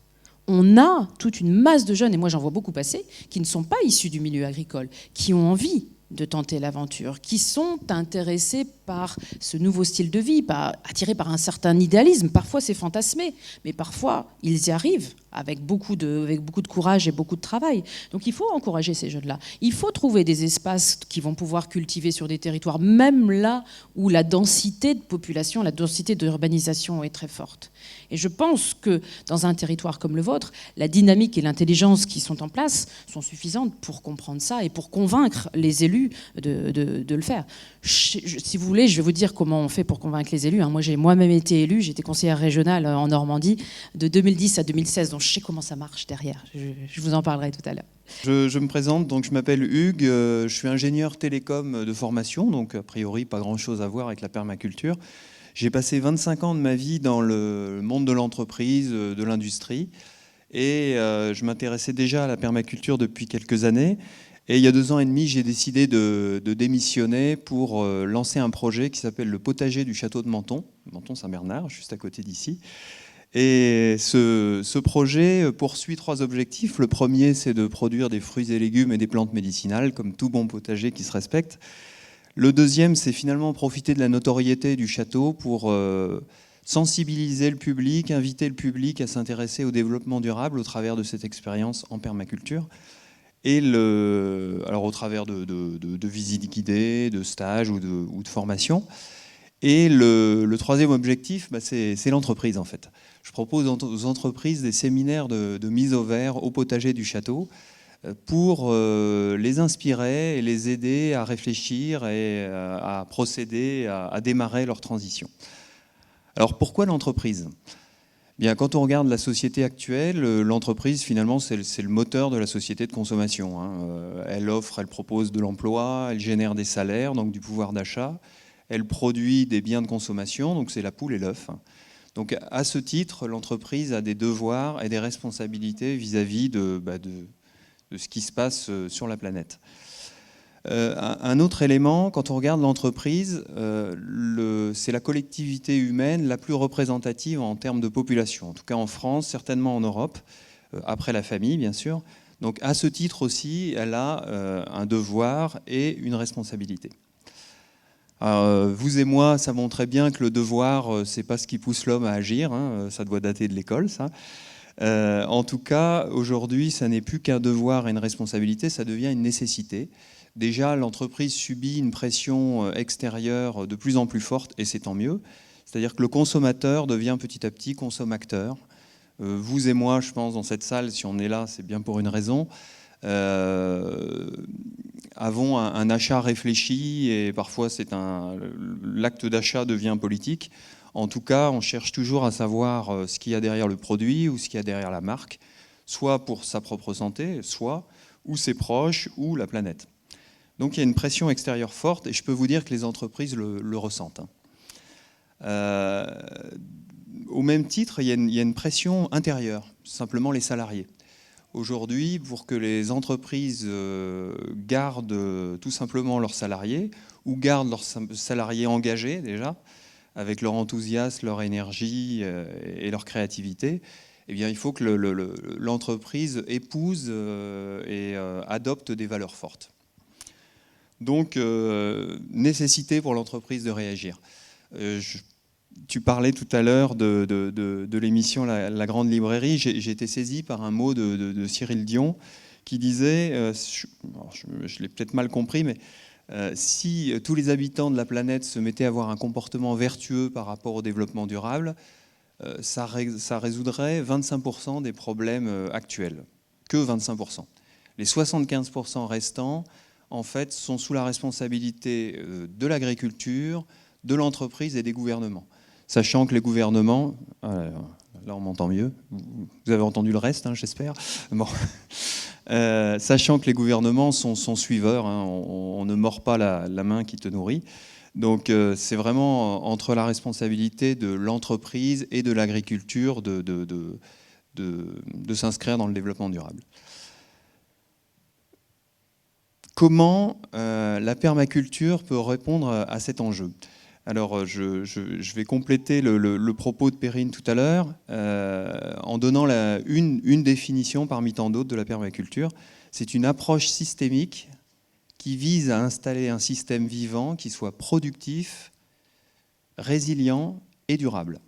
on a toute une masse de jeunes, et moi j'en vois beaucoup passer, qui ne sont pas issus du milieu agricole, qui ont envie de tenter l'aventure, qui sont intéressés par ce nouveau style de vie, attirés par un certain idéalisme. Parfois c'est fantasmé, mais parfois ils y arrivent avec beaucoup de courage et beaucoup de travail. Donc il faut encourager ces jeunes-là. Il faut trouver des espaces qui vont pouvoir cultiver sur des territoires, même là où la densité de population, la densité d'urbanisation est très forte. Et je pense que dans un territoire comme le vôtre, la dynamique et l'intelligence qui sont en place sont suffisantes pour comprendre ça et pour convaincre les élus de le faire. Si vous voulez, je vais vous dire comment on fait pour convaincre les élus. Moi, j'ai moi-même été élue, j'étais conseillère régionale en Normandie de 2010 à 2016, donc je sais comment ça marche derrière. Je vous en parlerai tout à l'heure. Je me présente, donc je m'appelle Hugues, je suis ingénieur télécom de formation, donc a priori pas grand-chose à voir avec la permaculture. J'ai passé 25 ans de ma vie dans le monde de l'entreprise, de l'industrie, et je m'intéressais déjà à la permaculture depuis quelques années. Et il y a 2 ans et demi, j'ai décidé de démissionner pour lancer un projet qui s'appelle le potager du château de Menton, Menton-Saint-Bernard, juste à côté d'ici. Et ce projet poursuit 3 objectifs. Le premier, c'est de produire des fruits et légumes et des plantes médicinales, comme tout bon potager qui se respecte. Le deuxième, c'est finalement profiter de la notoriété du château pour sensibiliser le public, inviter le public à s'intéresser au développement durable au travers de cette expérience en permaculture. Et alors au travers de visites guidées, de stages ou de formations. Et le troisième objectif, c'est l'entreprise en fait. Je propose aux entreprises des séminaires de mise au vert au potager du château pour les inspirer et les aider à réfléchir et à procéder, à démarrer leur transition. Alors pourquoi l'entreprise ? Bien, quand on regarde la société actuelle, l'entreprise, finalement, c'est le moteur de la société de consommation. Elle propose de l'emploi, elle génère des salaires, donc du pouvoir d'achat. Elle produit des biens de consommation, donc c'est la poule et l'œuf. Donc à ce titre, l'entreprise a des devoirs et des responsabilités vis-à-vis de ce qui se passe sur la planète. Un autre élément, quand on regarde l'entreprise, c'est la collectivité humaine la plus représentative en termes de population. En tout cas en France, certainement en Europe, après la famille bien sûr. Donc à ce titre aussi, elle a un devoir et une responsabilité. Alors, vous et moi savons très bien que le devoir, c'est pas ce qui pousse l'homme à agir, hein, ça doit dater de l'école, ça. En tout cas, aujourd'hui, ça n'est plus qu'un devoir et une responsabilité, ça devient une nécessité. Déjà, l'entreprise subit une pression extérieure de plus en plus forte, et c'est tant mieux. C'est-à-dire que le consommateur devient petit à petit consommateur. Vous et moi, je pense, dans cette salle, si on est là, c'est bien pour une raison. Avons un achat réfléchi, et parfois l'acte d'achat devient politique. En tout cas, on cherche toujours à savoir ce qu'il y a derrière le produit ou ce qu'il y a derrière la marque, soit pour sa propre santé, soit ou ses proches ou la planète. Donc il y a une pression extérieure forte, et je peux vous dire que les entreprises le ressentent. Au même titre, il y a une pression intérieure, simplement les salariés. Aujourd'hui, pour que les entreprises gardent tout simplement leurs salariés, ou gardent leurs salariés engagés déjà, avec leur enthousiasme, leur énergie et leur créativité, eh bien, il faut que l'entreprise épouse et adopte des valeurs fortes. Donc, nécessité pour l'entreprise de réagir. Tu parlais tout à l'heure de l'émission La Grande Librairie. J'ai été saisi par un mot de Cyril Dion qui disait, je l'ai peut-être mal compris, mais si tous les habitants de la planète se mettaient à avoir un comportement vertueux par rapport au développement durable, ça résoudrait 25% des problèmes actuels. Que 25%. Les 75% restants, en fait, sont sous la responsabilité de l'agriculture, de l'entreprise et des gouvernements. Sachant que les gouvernements, là on m'entend mieux, vous avez entendu le reste, hein, j'espère. Bon. Sachant que les gouvernements sont suiveurs, hein, on ne mord pas la main qui te nourrit. Donc c'est vraiment entre la responsabilité de l'entreprise et de l'agriculture de s'inscrire dans le développement durable. Comment la permaculture peut répondre à cet enjeu ? Alors, je vais compléter le propos de Perrine tout à l'heure en donnant une définition parmi tant d'autres de la permaculture. C'est une approche systémique qui vise à installer un système vivant qui soit productif, résilient et durable.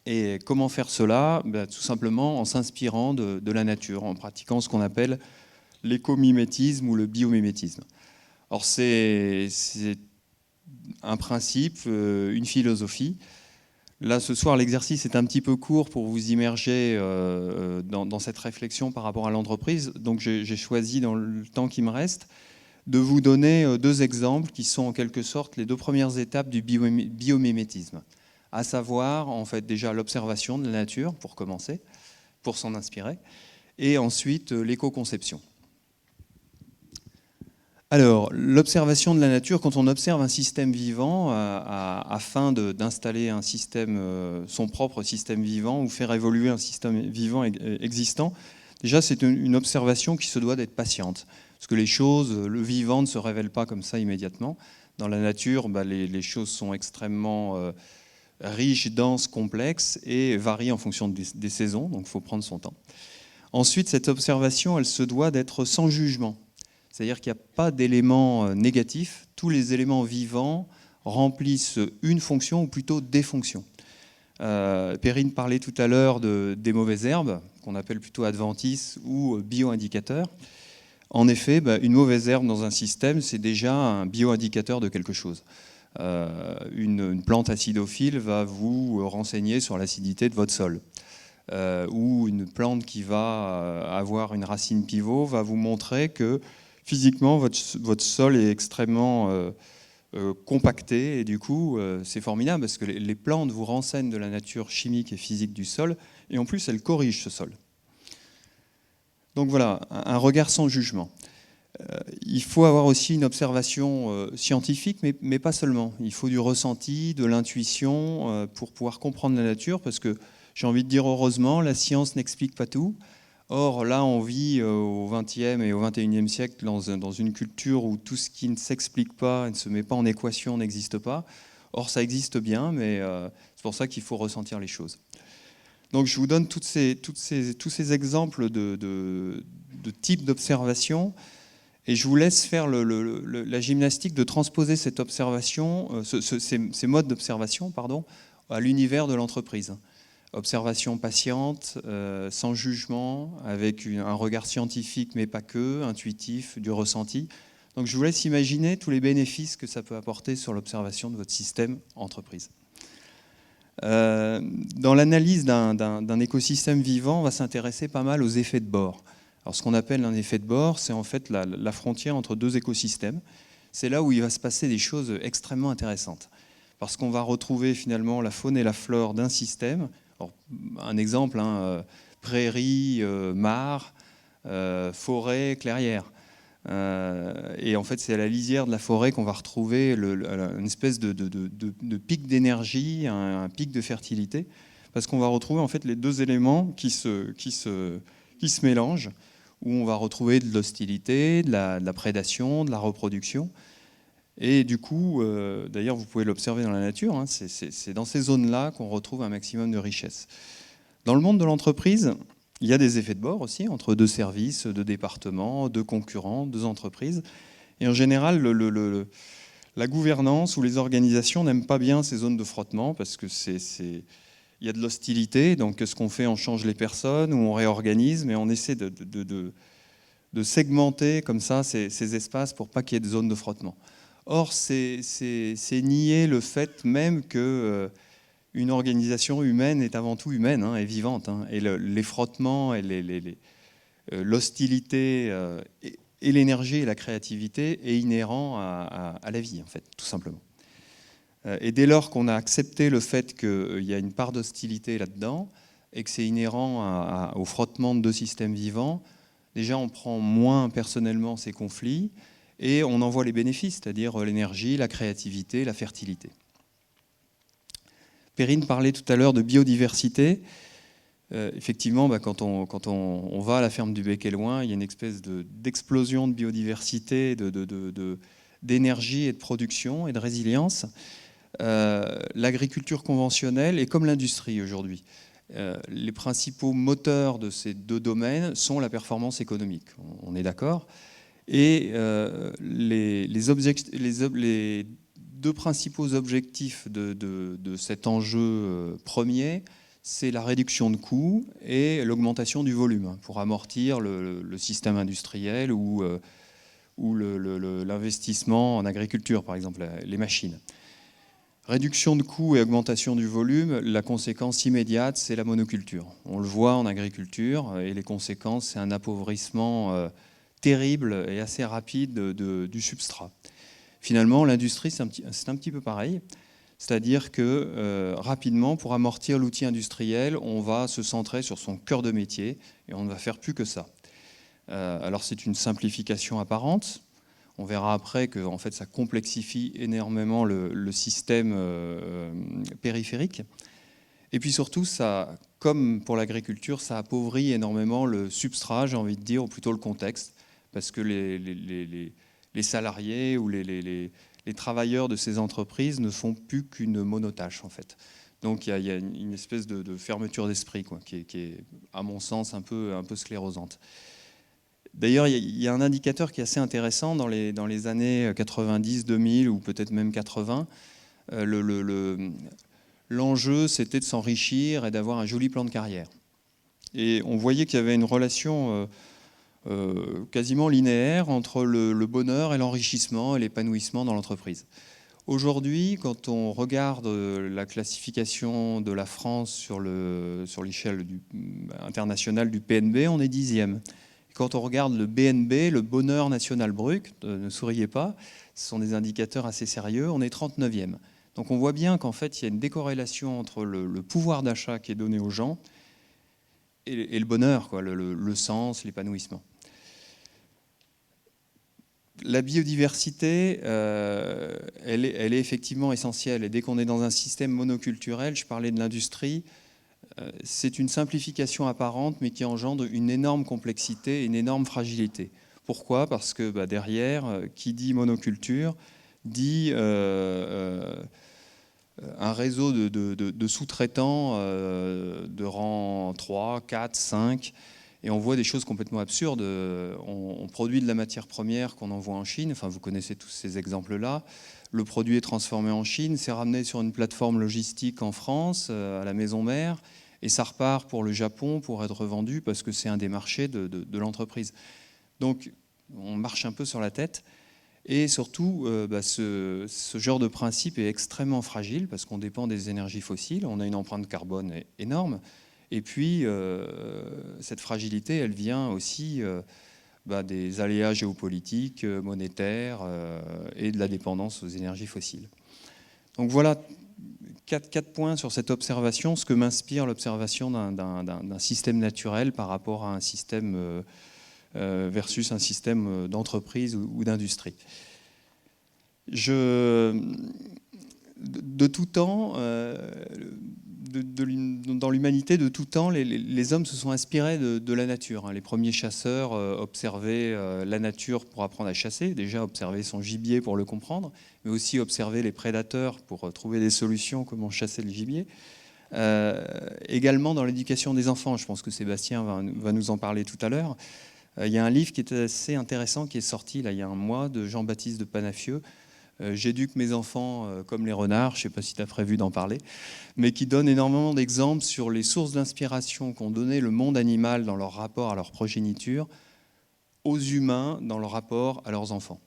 Et comment faire cela ? Tout simplement en s'inspirant de la nature, en pratiquant ce qu'on appelle l'écomimétisme ou le biomimétisme. Or, c'est un principe, une philosophie. Là, ce soir, l'exercice est un petit peu court pour vous immerger dans cette réflexion par rapport à l'entreprise. Donc, j'ai choisi, dans le temps qui me reste, de vous donner deux exemples qui sont en quelque sorte les deux premières étapes du biomimétisme. À savoir, en fait, déjà l'observation de la nature, pour commencer, pour s'en inspirer, et ensuite l'éco-conception. Alors, l'observation de la nature, quand on observe un système vivant afin d'installer un système, son propre système vivant ou faire évoluer un système vivant existant, déjà c'est une observation qui se doit d'être patiente. Parce que les choses, le vivant ne se révèle pas comme ça immédiatement. Dans la nature, les choses sont extrêmement riches, denses, complexes et varient en fonction des saisons, donc il faut prendre son temps. Ensuite, cette observation, elle se doit d'être sans jugement. C'est-à-dire qu'il n'y a pas d'éléments négatifs. Tous les éléments vivants remplissent une fonction ou plutôt des fonctions. Perrine parlait tout à l'heure des mauvaises herbes, qu'on appelle plutôt adventices ou bioindicateurs. En effet, une mauvaise herbe dans un système, c'est déjà un bioindicateur de quelque chose. Une plante acidophile va vous renseigner sur l'acidité de votre sol. Ou une plante qui va avoir une racine pivot va vous montrer que physiquement, votre sol est extrêmement compacté et du coup, c'est formidable parce que les plantes vous renseignent de la nature chimique et physique du sol et en plus, elles corrigent ce sol. Donc voilà, un regard sans jugement. Il faut avoir aussi une observation scientifique, mais pas seulement. Il faut du ressenti, de l'intuition pour pouvoir comprendre la nature parce que j'ai envie de dire heureusement, la science n'explique pas tout. Or, là, on vit au XXe et au XXIe siècle dans une culture où tout ce qui ne s'explique pas et ne se met pas en équation n'existe pas. Or, ça existe bien, mais c'est pour ça qu'il faut ressentir les choses. Donc, je vous donne tous ces exemples de types d'observation, et je vous laisse faire la gymnastique de transposer cette observation, ces modes d'observation, pardon, à l'univers de l'entreprise. Observation patiente, sans jugement, avec un regard scientifique, mais pas que, intuitif, du ressenti. Donc je vous laisse imaginer tous les bénéfices que ça peut apporter sur l'observation de votre système entreprise. Dans l'analyse d'un écosystème vivant, on va s'intéresser pas mal aux effets de bord. Alors ce qu'on appelle un effet de bord, c'est en fait la frontière entre deux écosystèmes. C'est là où il va se passer des choses extrêmement intéressantes. Parce qu'on va retrouver finalement la faune et la flore d'un système. Alors, un exemple, prairie, mare, forêt, clairière. Et en fait, c'est à la lisière de la forêt qu'on va retrouver une espèce de pic d'énergie, un pic de fertilité, parce qu'on va retrouver en fait les deux éléments qui se mélangent, où on va retrouver de l'hostilité, de la prédation, de la reproduction. Et du coup, d'ailleurs, vous pouvez l'observer dans la nature, c'est dans ces zones-là qu'on retrouve un maximum de richesse. Dans le monde de l'entreprise, il y a des effets de bord aussi, entre deux services, deux départements, deux concurrents, deux entreprises. Et en général, la gouvernance ou les organisations n'aiment pas bien ces zones de frottement, parce que il y a de l'hostilité. Donc, ce qu'on fait, on change les personnes, ou on réorganise, mais on essaie de segmenter comme ça ces espaces pour pas qu'il y ait de zones de frottement. Or, c'est nier le fait même que une organisation humaine est avant tout humaine, est vivante. Et les frottements, et l'hostilité, et l'énergie et la créativité est inhérent à la vie, en fait, tout simplement. Et dès lors qu'on a accepté le fait qu'il y a une part d'hostilité là-dedans, et que c'est inhérent au frottement de deux systèmes vivants, déjà on prend moins personnellement ces conflits, et on en voit les bénéfices, c'est-à-dire l'énergie, la créativité, la fertilité. Perrine parlait tout à l'heure de biodiversité. Effectivement, quand on va à la ferme du Bec-et-Loing, il y a une espèce d'explosion de biodiversité, d'énergie et de production et de résilience. L'agriculture conventionnelle est comme l'industrie aujourd'hui. Les principaux moteurs de ces deux domaines sont la performance économique, on est d'accord. Et les deux principaux objectifs de cet enjeu premier, c'est la réduction de coûts et l'augmentation du volume pour amortir le système industriel ou l'investissement en agriculture, par exemple, les machines. Réduction de coûts et augmentation du volume, la conséquence immédiate, c'est la monoculture. On le voit en agriculture, et les conséquences, c'est un appauvrissement terrible et assez rapide du substrat. Finalement, l'industrie, c'est un petit peu pareil. C'est-à-dire que rapidement, pour amortir l'outil industriel, on va se centrer sur son cœur de métier et on ne va faire plus que ça. Alors c'est une simplification apparente. On verra après que en fait, ça complexifie énormément le système périphérique. Et puis surtout, ça, comme pour l'agriculture, ça appauvrit énormément le substrat, j'ai envie de dire, ou plutôt le contexte, parce que les salariés ou les travailleurs de ces entreprises ne font plus qu'une monotâche, en fait. Donc il y a une espèce de fermeture d'esprit qui est, à mon sens, un peu sclérosante. D'ailleurs, il y a un indicateur qui est assez intéressant dans les années 90, 2000 ou peut-être même 80. L'enjeu, c'était de s'enrichir et d'avoir un joli plan de carrière. Et on voyait qu'il y avait une relation quasiment linéaire entre le bonheur et l'enrichissement et l'épanouissement dans l'entreprise. Aujourd'hui, quand on regarde la classification de la France sur l'échelle internationale du PNB, on est 10e. Quand on regarde le BNB, le bonheur national brut, ne souriez pas, ce sont des indicateurs assez sérieux, on est 39e. Donc on voit bien qu'en fait, il y a une décorrélation entre le pouvoir d'achat qui est donné aux gens et le bonheur, le sens, l'épanouissement. La biodiversité, elle est effectivement essentielle. Et dès qu'on est dans un système monoculturel, je parlais de l'industrie, c'est une simplification apparente, mais qui engendre une énorme complexité et une énorme fragilité. Pourquoi ? Parce que derrière, qui dit monoculture, dit un réseau de sous-traitants de rang 3, 4, 5, et on voit des choses complètement absurdes. On produit de la matière première qu'on envoie en Chine, enfin vous connaissez tous ces exemples-là. Le produit est transformé en Chine, c'est ramené sur une plateforme logistique en France, à la maison mère, et ça repart pour le Japon pour être revendu parce que c'est un des marchés de l'entreprise. Donc on marche un peu sur la tête. Et surtout, ce genre de principe est extrêmement fragile parce qu'on dépend des énergies fossiles, on a une empreinte carbone énorme. Et puis, cette fragilité, elle vient aussi des aléas géopolitiques, monétaires et de la dépendance aux énergies fossiles. Donc voilà, quatre points sur cette observation, ce que m'inspire l'observation d'un système naturel par rapport à un système versus un système d'entreprise ou d'industrie. De tout temps, dans l'humanité, de tout temps, les hommes se sont inspirés de la nature. Les premiers chasseurs observaient la nature pour apprendre à chasser, déjà observer son gibier pour le comprendre, mais aussi observer les prédateurs pour trouver des solutions comment chasser le gibier. Également dans l'éducation des enfants, je pense que Sébastien va nous en parler tout à l'heure. Il y a un livre qui est assez intéressant qui est sorti là, il y a un mois de Jean-Baptiste de Panafieux. J'éduque mes enfants comme les renards, je ne sais pas si tu as prévu d'en parler, mais qui donne énormément d'exemples sur les sources d'inspiration qu'ont donné le monde animal dans leur rapport à leur progéniture, aux humains dans leur rapport à leurs enfants.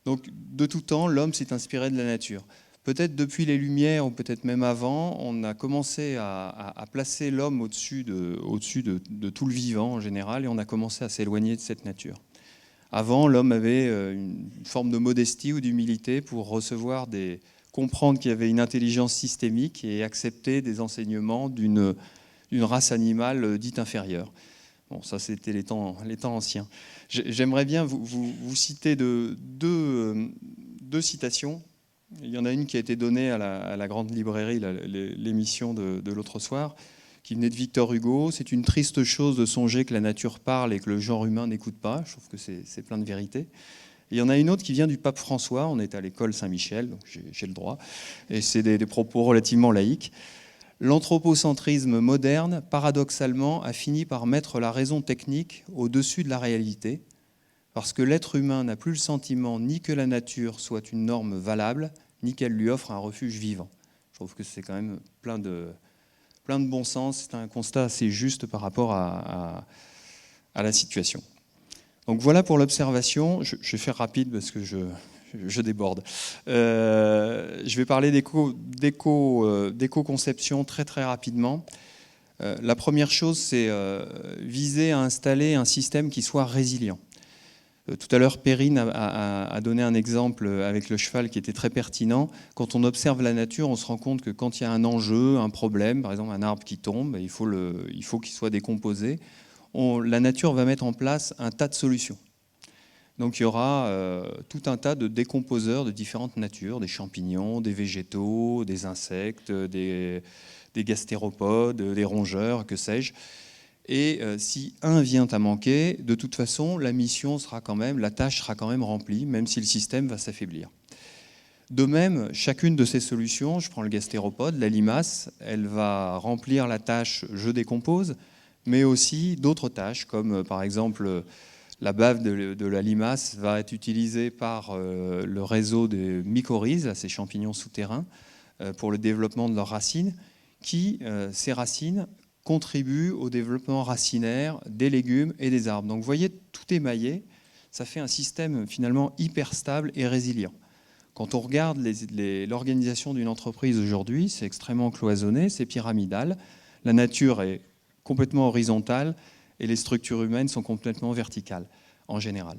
Donc de tout temps, l'homme s'est inspiré de la nature. Peut-être depuis les Lumières, ou peut-être même avant, on a commencé à placer l'homme au-dessus de tout le vivant en général, et on a commencé à s'éloigner de cette nature. Avant, l'homme avait une forme de modestie ou d'humilité pour comprendre qu'il y avait une intelligence systémique et accepter des enseignements d'une race animale dite inférieure. Bon, ça, c'était les temps anciens. J'aimerais bien vous citer deux citations. Il y en a une qui a été donnée à la Grande Librairie, l'émission de l'autre soir, qui venait de Victor Hugo. C'est une triste chose de songer que la nature parle et que le genre humain n'écoute pas. Je trouve que c'est plein de vérité. Et il y en a une autre qui vient du pape François. On est à l'école Saint-Michel, donc j'ai le droit. Et c'est des propos relativement laïques. L'anthropocentrisme moderne, paradoxalement, a fini par mettre la raison technique au-dessus de la réalité, parce que l'être humain n'a plus le sentiment ni que la nature soit une norme valable, ni qu'elle lui offre un refuge vivant. Je trouve que c'est quand même plein de bon sens. C'est un constat assez juste par rapport à la situation. Donc voilà pour l'observation. Je vais faire rapide parce que je déborde. Je vais parler d'éco-conception très très rapidement. La première chose, c'est viser à installer un système qui soit résilient. Tout à l'heure, Perrine a donné un exemple avec le cheval qui était très pertinent. Quand on observe la nature, on se rend compte que quand il y a un enjeu, un problème, par exemple un arbre qui tombe, il faut qu'il soit décomposé, la nature va mettre en place un tas de solutions. Donc il y aura tout un tas de décomposeurs de différentes natures, des champignons, des végétaux, des insectes, des gastéropodes, des rongeurs, que sais-je. Et si un vient à manquer, de toute façon, la tâche sera quand même remplie, même si le système va s'affaiblir. De même, chacune de ces solutions, je prends le gastéropode, la limace, elle va remplir la tâche « je décompose », mais aussi d'autres tâches, comme par exemple la bave de la limace va être utilisée par le réseau des mycorhizes, ces champignons souterrains, pour le développement de leurs racines, ces racines, contribuent au développement racinaire des légumes et des arbres. Donc vous voyez, tout émaillé, ça fait un système finalement hyper stable et résilient. Quand on regarde l'organisation d'une entreprise aujourd'hui, c'est extrêmement cloisonné, c'est pyramidal, la nature est complètement horizontale et les structures humaines sont complètement verticales en général.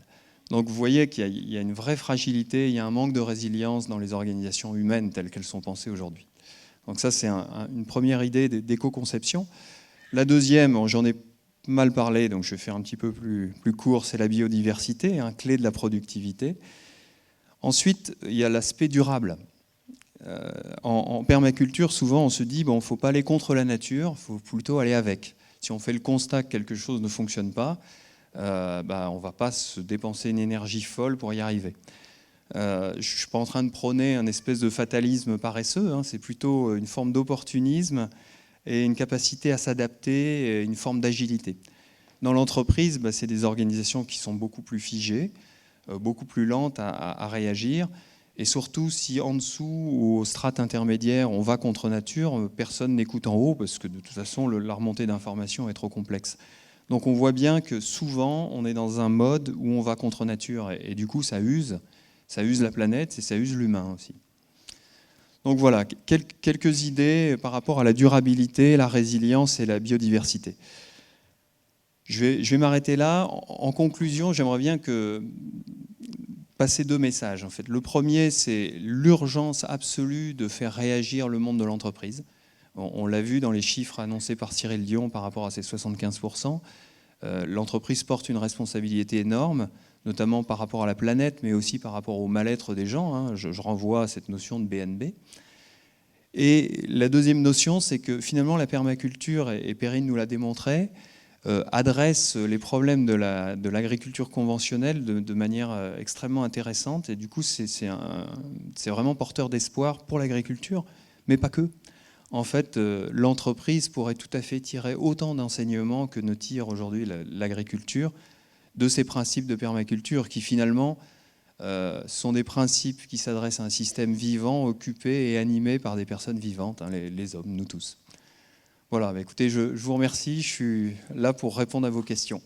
Donc vous voyez qu'il y a une vraie fragilité, il y a un manque de résilience dans les organisations humaines telles qu'elles sont pensées aujourd'hui. Donc ça, c'est une première idée d'éco-conception. La deuxième, j'en ai mal parlé, donc je vais faire un petit peu plus court, c'est la biodiversité, clé de la productivité. Ensuite, il y a l'aspect durable. En permaculture, souvent, on se dit bon, il ne faut pas aller contre la nature, il faut plutôt aller avec. Si on fait le constat que quelque chose ne fonctionne pas, on ne va pas se dépenser une énergie folle pour y arriver. Je ne suis pas en train de prôner un espèce de fatalisme paresseux, hein, c'est plutôt une forme d'opportunisme et une capacité à s'adapter, et une forme d'agilité. Dans l'entreprise, c'est des organisations qui sont beaucoup plus figées, beaucoup plus lentes à réagir. Et surtout, si en dessous ou aux strates intermédiaires, on va contre nature, personne n'écoute en haut parce que de toute façon, la remontée d'informations est trop complexe. Donc on voit bien que souvent, on est dans un mode où on va contre nature et du coup, ça use la planète et ça use l'humain aussi. Donc voilà, quelques idées par rapport à la durabilité, la résilience et la biodiversité. Je vais m'arrêter là. En conclusion, j'aimerais bien passer 2 messages. En fait. Le premier, c'est l'urgence absolue de faire réagir le monde de l'entreprise. On l'a vu dans les chiffres annoncés par Cyril Dion par rapport à ces 75%. L'entreprise porte une responsabilité énorme, notamment par rapport à la planète, mais aussi par rapport au mal-être des gens. Hein. Je renvoie à cette notion de BNB. Et la deuxième notion, c'est que finalement la permaculture, et Perrine nous l'a démontré, adresse les problèmes de l'agriculture conventionnelle de manière extrêmement intéressante. Et du coup, c'est vraiment porteur d'espoir pour l'agriculture, mais pas que. En fait, l'entreprise pourrait tout à fait tirer autant d'enseignements que ne tire aujourd'hui l'agriculture de ces principes de permaculture qui finalement sont des principes qui s'adressent à un système vivant, occupé et animé par des personnes vivantes, hein, les hommes, nous tous. Voilà, écoutez, je vous remercie, je suis là pour répondre à vos questions.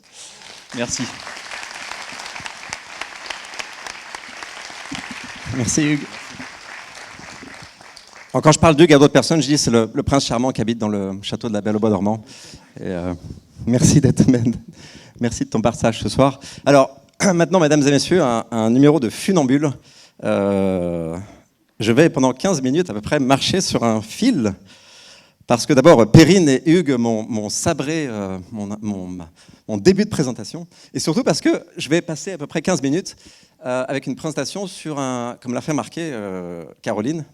Merci. Merci Hugues. Alors, quand je parle d'Hugues à d'autres personnes, je dis c'est le prince charmant qui habite dans le château de la Belle au Bois dormant. Et, merci merci de ton partage ce soir. Alors, maintenant, mesdames et messieurs, un numéro de funambule. Je vais pendant 15 minutes à peu près marcher sur un fil. Parce que d'abord, Perrine et Hugues m'ont sabré mon début de présentation. Et surtout parce que je vais passer à peu près 15 minutes avec une présentation sur comme l'a fait remarquer Caroline,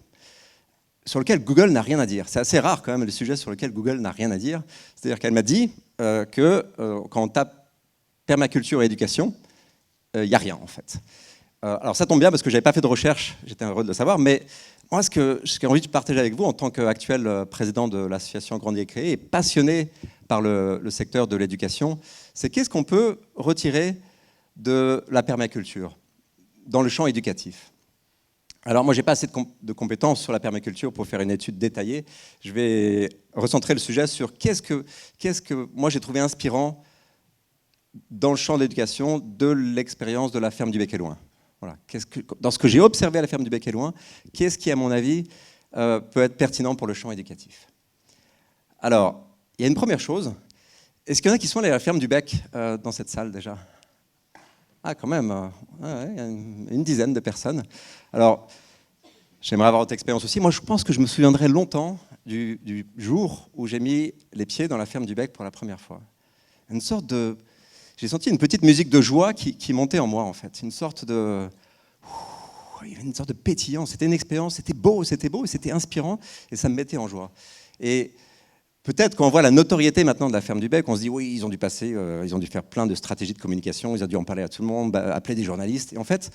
sur lequel Google n'a rien à dire. C'est assez rare quand même, les sujets sur lesquels Google n'a rien à dire. C'est-à-dire qu'elle m'a dit que quand on tape permaculture et éducation, il n'y a rien en fait. Alors ça tombe bien parce que je n'avais pas fait de recherche, j'étais heureux de le savoir, mais moi, ce que j'ai envie de partager avec vous en tant qu'actuel président de l'association Grandir et Créer et passionné par le secteur de l'éducation, c'est qu'est-ce qu'on peut retirer de la permaculture dans le champ éducatif. Alors moi, je n'ai pas assez de compétences sur la permaculture pour faire une étude détaillée. Je vais recentrer le sujet sur qu'est-ce que moi j'ai trouvé inspirant dans le champ de l'éducation de l'expérience de la ferme du Bec et Loin. Voilà. Dans ce que j'ai observé à la ferme du Bec et Loin, qu'est-ce qui, à mon avis, peut être pertinent pour le champ éducatif? Alors, il y a une première chose. Est-ce qu'il y en a qui sont allés à la ferme du Bec dans cette salle déjà? Ah, quand même, il y a une dizaine de personnes. Alors, j'aimerais avoir votre expérience aussi. Moi, je pense que je me souviendrai longtemps du jour où j'ai mis les pieds dans la ferme du Bec pour la première fois. J'ai senti une petite musique de joie qui montait en moi, en fait. Une sorte de pétillant. C'était une expérience, c'était beau, et c'était inspirant, et ça me mettait en joie. Et peut-être quand on voit la notoriété maintenant de la ferme du Bec, on se dit oui, ils ont dû faire plein de stratégies de communication, ils ont dû en parler à tout le monde, appeler des journalistes. Et en fait,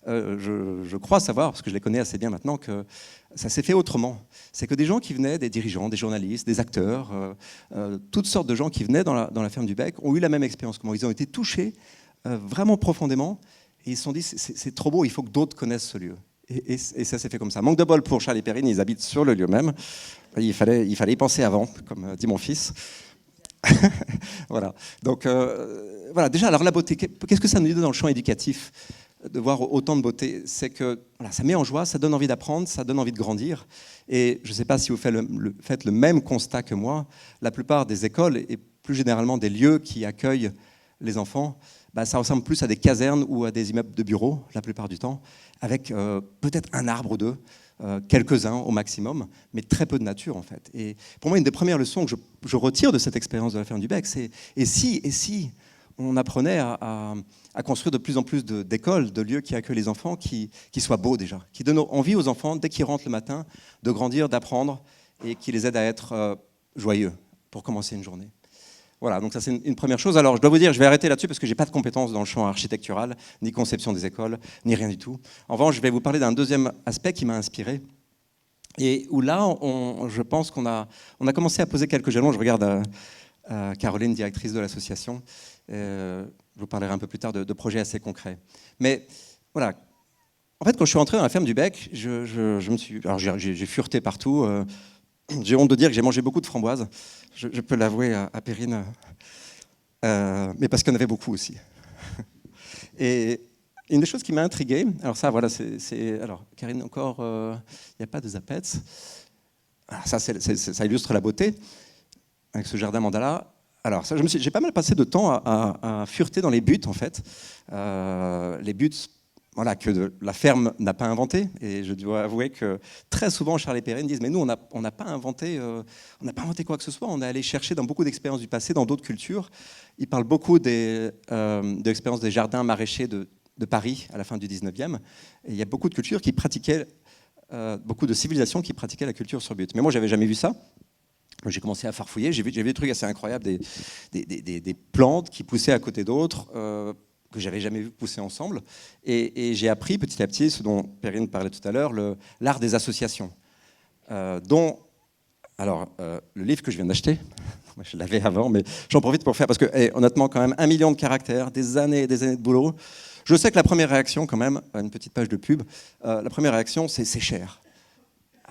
je crois savoir, parce que je les connais assez bien maintenant, que ça s'est fait autrement. C'est que des gens qui venaient, des dirigeants, des journalistes, des acteurs, toutes sortes de gens qui venaient dans la ferme du Bec ont eu la même expérience que moi. Ils ont été touchés vraiment profondément et ils se sont dit c'est trop beau, il faut que d'autres connaissent ce lieu. Et ça s'est fait comme ça. Manque de bol pour Charles et Perrine, ils habitent sur le lieu même. Il fallait y penser avant, comme dit mon fils. Voilà. Donc, voilà. Déjà, alors la beauté, qu'est-ce que ça nous dit dans le champ éducatif de voir autant de beauté? C'est que voilà, ça met en joie, ça donne envie d'apprendre, ça donne envie de grandir. Et je ne sais pas si vous faites le même constat que moi. La plupart des écoles et plus généralement des lieux qui accueillent les enfants, ça ressemble plus à des casernes ou à des immeubles de bureaux, la plupart du temps, avec peut-être un arbre ou deux, quelques-uns au maximum, mais très peu de nature en fait. Et pour moi, une des premières leçons que je retire de cette expérience de la ferme du Bec, c'est et si on apprenait à construire de plus en plus d'écoles, de lieux qui accueillent les enfants, qui soient beaux déjà, qui donnent envie aux enfants, dès qu'ils rentrent le matin, de grandir, d'apprendre, et qui les aident à être joyeux pour commencer une journée. Voilà, donc ça c'est une première chose. Alors je dois vous dire, je vais arrêter là-dessus parce que je n'ai pas de compétences dans le champ architectural, ni conception des écoles, ni rien du tout. En revanche, je vais vous parler d'un deuxième aspect qui m'a inspiré, et où là, je pense qu'on a commencé à poser quelques jalons. Je regarde Caroline, directrice de l'association. Je vous parlerai un peu plus tard de projets assez concrets. Mais voilà, en fait, quand je suis rentré dans la ferme du Bec, j'ai fureté partout. J'ai honte de dire que j'ai mangé beaucoup de framboises. Je peux l'avouer à Perrine, mais parce qu'il y en avait beaucoup aussi. Et une des choses qui m'a intrigué, alors ça, voilà, alors Karine encore, il n'y a pas de Zapets. Alors ça illustre la beauté avec ce jardin mandala. Alors ça, j'ai pas mal passé de temps à fureter dans les buts en fait, les buts. Voilà, que la ferme n'a pas inventé. Et je dois avouer que très souvent, Charles et Perrine disent « Mais nous, on n'a pas inventé quoi que ce soit. On est allé chercher dans beaucoup d'expériences du passé, dans d'autres cultures. » Ils parlent beaucoup de l'expérience des jardins maraîchers de Paris à la fin du 19e. Et il y a beaucoup de cultures qui pratiquaient, beaucoup de civilisations qui pratiquaient la culture sur but. Mais moi, je n'avais jamais vu ça. J'ai commencé à farfouiller. J'ai vu des trucs assez incroyables, des plantes qui poussaient à côté d'autres, que j'avais jamais vu pousser ensemble, et j'ai appris petit à petit ce dont Perrine parlait tout à l'heure, l'art des associations, dont, alors, le livre que je viens d'acheter, moi je l'avais avant, mais j'en profite pour faire, parce que honnêtement quand même, 1 million de caractères, des années et des années de boulot, je sais que la première réaction quand même, une petite page de pub, la première réaction c'est cher.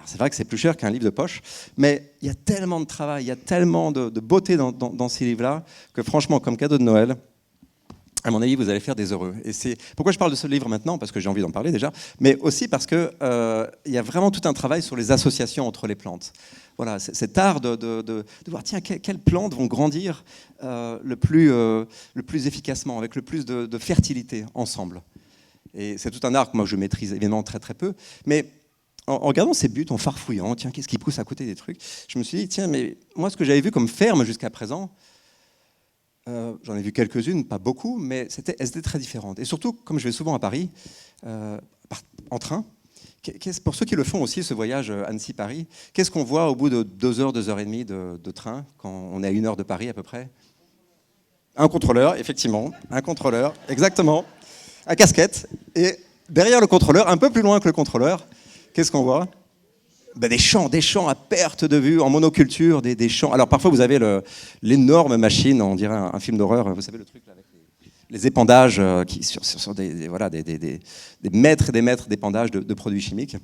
C'est vrai que c'est plus cher qu'un livre de poche, mais il y a tellement de travail, il y a tellement de beauté dans ces livres-là, que franchement, comme cadeau de Noël, à mon avis, vous allez faire des heureux. Et c'est pourquoi je parle de ce livre maintenant, parce que j'ai envie d'en parler déjà, mais aussi parce qu'il y a vraiment tout un travail sur les associations entre les plantes. Voilà, cet art de voir, tiens, quelles plantes vont grandir le plus efficacement, avec le plus de fertilité ensemble. Et c'est tout un art que moi je maîtrise évidemment très très peu, mais en regardant ces buts, en farfouillant, tiens, qu'est-ce qui pousse à côté des trucs, je me suis dit, tiens, mais moi ce que j'avais vu comme ferme jusqu'à présent, j'en ai vu quelques-unes, pas beaucoup, mais elles étaient très différentes. Et surtout, comme je vais souvent à Paris, en train, pour ceux qui le font aussi, ce voyage Annecy-Paris, qu'est-ce qu'on voit au bout de 2 heures, 2 heures et demie de train, quand on est à 1 heure de Paris à peu près? Un contrôleur, effectivement, un contrôleur, exactement, à casquette. Et derrière le contrôleur, un peu plus loin que le contrôleur, qu'est-ce qu'on voit? Des champs à perte de vue, en monoculture, des champs. Alors parfois vous avez l'énorme machine, on dirait un film d'horreur, vous savez le truc là, avec les épandages qui sur des mètres et des mètres d'épandages de produits chimiques.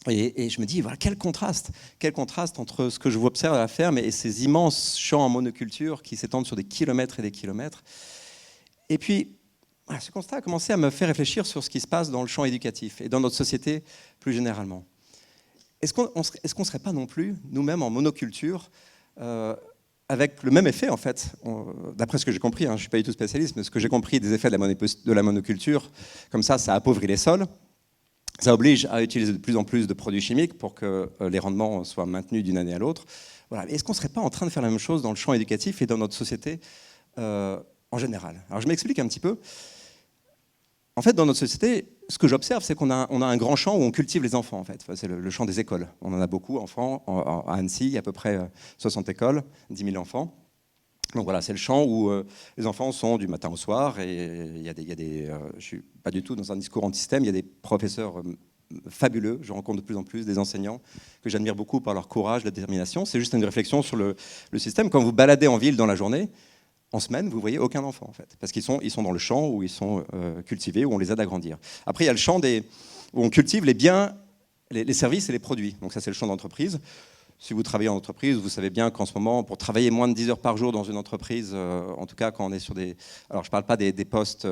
Et je me dis, voilà, quel contraste entre ce que je observe à la ferme et ces immenses champs en monoculture qui s'étendent sur des kilomètres et des kilomètres. Et puis, voilà, ce constat a commencé à me faire réfléchir sur ce qui se passe dans le champ éducatif et dans notre société plus généralement. Est-ce qu'on ne serait pas non plus, nous-mêmes, en monoculture, avec le même effet, en fait, d'après ce que j'ai compris, je ne suis pas du tout spécialiste, mais ce que j'ai compris des effets de la monoculture, comme ça appauvrit les sols, ça oblige à utiliser de plus en plus de produits chimiques pour que les rendements soient maintenus d'une année à l'autre. Voilà. Est-ce qu'on ne serait pas en train de faire la même chose dans le champ éducatif et dans notre société en général? Alors je m'explique un petit peu. En fait, dans notre société, ce que j'observe, c'est qu'on a un grand champ où on cultive les enfants, en fait. Enfin, c'est le champ des écoles. On en a beaucoup, enfants. À Annecy, il y a à peu près 60 écoles, 10 000 enfants. Donc voilà, c'est le champ où les enfants sont du matin au soir. Et il y a des je ne suis pas du tout dans un discours anti-système, il y a des professeurs fabuleux. Je rencontre de plus en plus des enseignants que j'admire beaucoup par leur courage, leur détermination. C'est juste une réflexion sur le système. Quand vous baladez en ville dans la journée, en semaine, vous voyez aucun enfant, en fait, parce qu'ils sont dans le champ où ils sont cultivés, où on les aide à grandir. Après, il y a le champ où on cultive les biens, les services et les produits. Donc ça, c'est le champ d'entreprise. Si vous travaillez en entreprise, vous savez bien qu'en ce moment, pour travailler moins de 10 heures par jour dans une entreprise, en tout cas quand on est sur des... Alors, je ne parle pas des postes,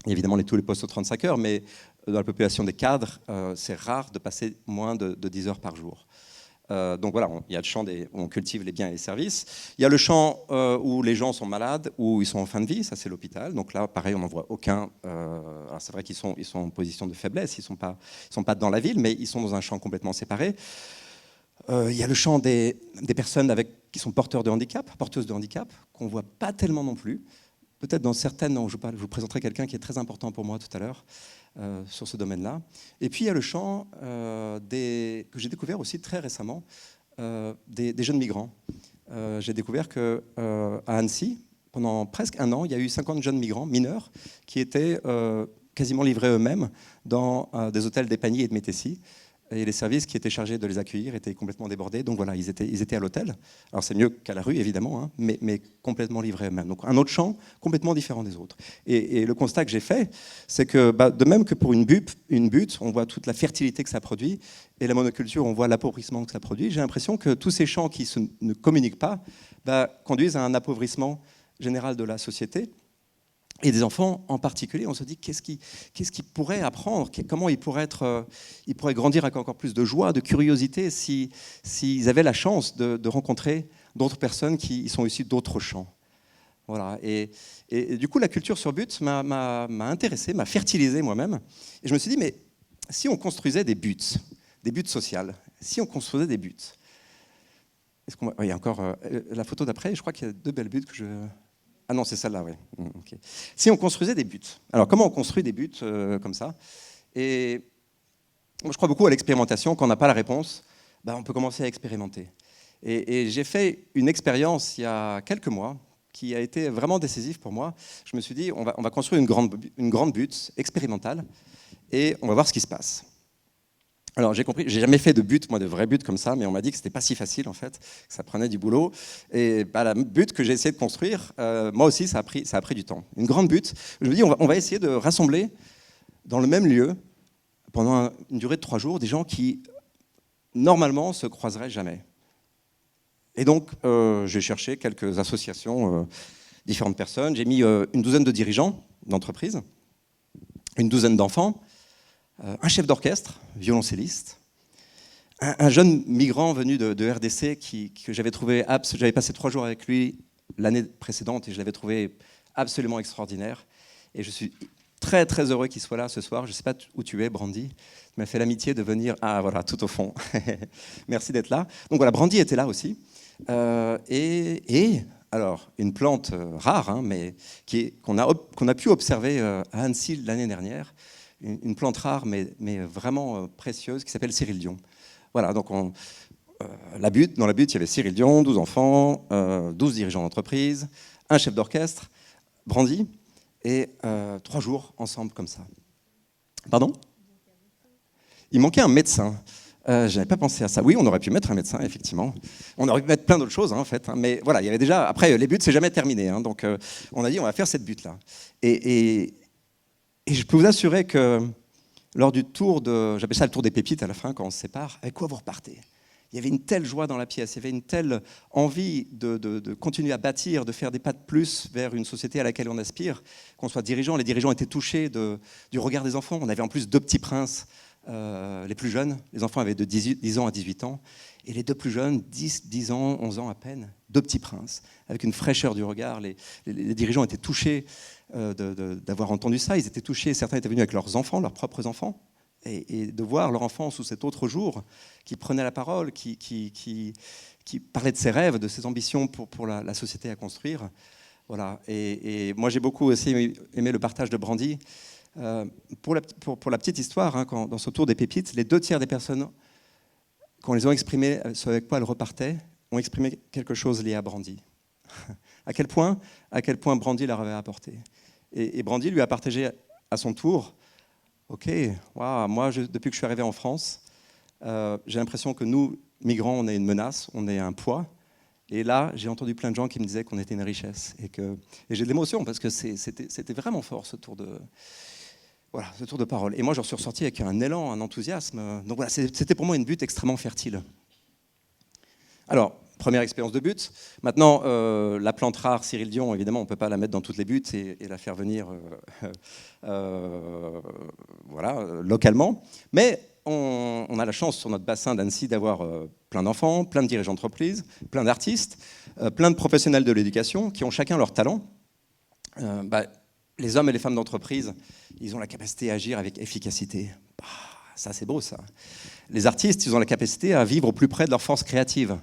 évidemment tous les postes aux 35 heures, mais dans la population des cadres, c'est rare de passer moins de 10 heures par jour. Donc voilà, il y a le champ où on cultive les biens et les services. Il y a le champ où les gens sont malades, où ils sont en fin de vie, ça c'est l'hôpital. Donc là, pareil, on n'en voit aucun. Alors c'est vrai qu'ils sont en position de faiblesse, ils sont pas dans la ville, mais ils sont dans un champ complètement séparé. Il y a le champ des personnes qui sont porteurs de handicap, porteuses de handicap, qu'on ne voit pas tellement non plus. peut-être dans certaines, je vous présenterai quelqu'un qui est très important pour moi tout à l'heure sur ce domaine-là. Et puis il y a le champ que j'ai découvert aussi très récemment, des jeunes migrants. J'ai découvert qu'à Annecy, pendant presque un an, il y a eu 50 jeunes migrants mineurs qui étaient quasiment livrés eux-mêmes dans des hôtels d'Epagny et de Métessy. Et les services qui étaient chargés de les accueillir étaient complètement débordés. Donc voilà, ils étaient à l'hôtel. Alors c'est mieux qu'à la rue, évidemment, hein, mais complètement livrés eux-mêmes. Donc un autre champ complètement différent des autres. Et le constat que j'ai fait, c'est que de même que pour une butte, on voit toute la fertilité que ça produit, et la monoculture, on voit l'appauvrissement que ça produit. J'ai l'impression que tous ces champs qui ne communiquent pas conduisent à un appauvrissement général de la société. Et des enfants en particulier, on se dit qu'est-ce qu'ils pourraient apprendre, comment ils pourraient grandir avec encore plus de joie, de curiosité, s'ils avaient la chance de rencontrer d'autres personnes qui sont issues d'autres champs. Voilà. Et du coup, la culture sur butte m'a intéressé, m'a fertilisé moi-même. Et je me suis dit, mais si on construisait des buttes sociales, si on construisait des buttes, il y a encore la photo d'après, je crois qu'il y a 2 belles buttes que je... Ah non, c'est celle-là, oui. Okay. Si on construisait des buts. Alors, comment on construit des buts comme ça? Et moi, je crois beaucoup à l'expérimentation. Quand on n'a pas la réponse, on peut commencer à expérimenter. Et j'ai fait une expérience il y a quelques mois qui a été vraiment décisive pour moi. Je me suis dit, on va construire une grande butte expérimentale et on va voir ce qui se passe. Alors j'ai compris, j'ai jamais fait de butte, moi de vraies buttes comme ça, mais on m'a dit que c'était pas si facile en fait, que ça prenait du boulot. Et la butte que j'ai essayé de construire, moi aussi ça a pris du temps. Une grande butte, je me dis on va essayer de rassembler dans le même lieu, pendant une durée de 3 jours, des gens qui normalement se croiseraient jamais. Et donc j'ai cherché quelques associations, différentes personnes, j'ai mis une douzaine de dirigeants d'entreprises, une douzaine d'enfants, un chef d'orchestre, violoncelliste, un jeune migrant venu de RDC que j'avais trouvé j'avais passé 3 jours avec lui l'année précédente et je l'avais trouvé absolument extraordinaire. Et je suis très très heureux qu'il soit là ce soir. Je ne sais pas où tu es, Brandy. Tu m'as fait l'amitié de venir. Ah voilà, tout au fond. Merci d'être là. Donc voilà, Brandy était là aussi. Alors, une plante rare, hein, mais qu'on a pu observer à Annecy l'année dernière. Une plante rare, mais vraiment précieuse, qui s'appelle Cyril Dion. Voilà, donc dans la butte, il y avait Cyril Dion, 12 enfants, 12 dirigeants d'entreprise, un chef d'orchestre, Brandy, et 3 jours ensemble comme ça. Pardon? Il manquait un médecin. Je n'avais pas pensé à ça. Oui, on aurait pu mettre un médecin, effectivement. On aurait pu mettre plein d'autres choses, hein, en fait. Hein, mais voilà, il y avait déjà... Après, les buttes, c'est jamais terminé. Hein, donc, on a dit, on va faire cette butte-là. Et je peux vous assurer que lors du tour j'appelle ça le tour des pépites à la fin, quand on se sépare, avec quoi vous repartez? Il y avait une telle joie dans la pièce, il y avait une telle envie de continuer à bâtir, de faire des pas de plus vers une société à laquelle on aspire, qu'on soit dirigeant. Les dirigeants étaient touchés du regard des enfants. On avait en plus 2 petits princes, les plus jeunes. Les enfants avaient de 10 ans à 18 ans. Et les 2 plus jeunes, 10 ans, 11 ans à peine, 2 petits princes, avec une fraîcheur du regard. Les dirigeants étaient touchés d'avoir entendu ça. Ils étaient touchés, certains étaient venus avec leurs enfants, leurs propres enfants, et de voir leur enfant sous cet autre jour, qui prenait la parole, qui parlait de ses rêves, de ses ambitions pour la société à construire. Voilà. Et moi, j'ai beaucoup aussi aimé le partage de Brandy. Pour la petite histoire, hein, dans ce tour des pépites, les 2 tiers des personnes, quand elles ont exprimé ce avec quoi elles repartaient, ont exprimé quelque chose lié à Brandy. À quel point Brandy leur avait apporté. Et Brandy lui a partagé à son tour, ok, wow, moi depuis que je suis arrivé en France, j'ai l'impression que nous, migrants, on est une menace, on est un poids. Et là, j'ai entendu plein de gens qui me disaient qu'on était une richesse. Et j'ai de l'émotion parce que c'était vraiment fort ce tour de parole. Et moi, j'en suis ressorti avec un élan, un enthousiasme. Donc voilà, c'était pour moi une butte extrêmement fertile. Alors, première expérience de butte. Maintenant, la plante rare Cyril Dion, évidemment, on ne peut pas la mettre dans toutes les buttes et la faire venir localement. Mais on a la chance sur notre bassin d'Annecy d'avoir plein d'enfants, plein de dirigeants d'entreprise, plein d'artistes, plein de professionnels de l'éducation qui ont chacun leur talent. Les hommes et les femmes d'entreprise, ils ont la capacité à agir avec efficacité. Ça, c'est beau, ça. Les artistes, ils ont la capacité à vivre au plus près de leur force créative.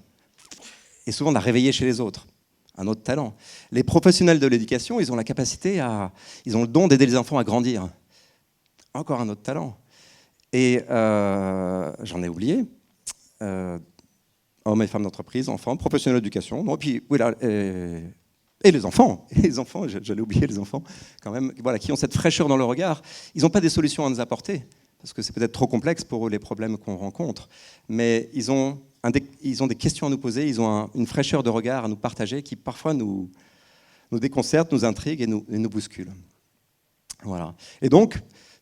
Et souvent, on a réveillé chez les autres. un autre talent. Les professionnels de l'éducation, ils ont la capacité ils ont le don d'aider les enfants à grandir. Encore un autre talent. Et j'en ai oublié. Hommes et femmes d'entreprise, enfants, professionnels d'éducation. Bon, puis voilà, et les enfants, j'allais oublier les enfants, quand même, voilà, qui ont cette fraîcheur dans le regard. Ils n'ont pas des solutions à nous apporter, parce que c'est peut-être trop complexe pour eux les problèmes qu'on rencontre. Mais ils ont des questions à nous poser, ils ont une fraîcheur de regard à nous partager qui parfois nous déconcerte, nous intrigue et nous bouscule. Voilà. Et donc,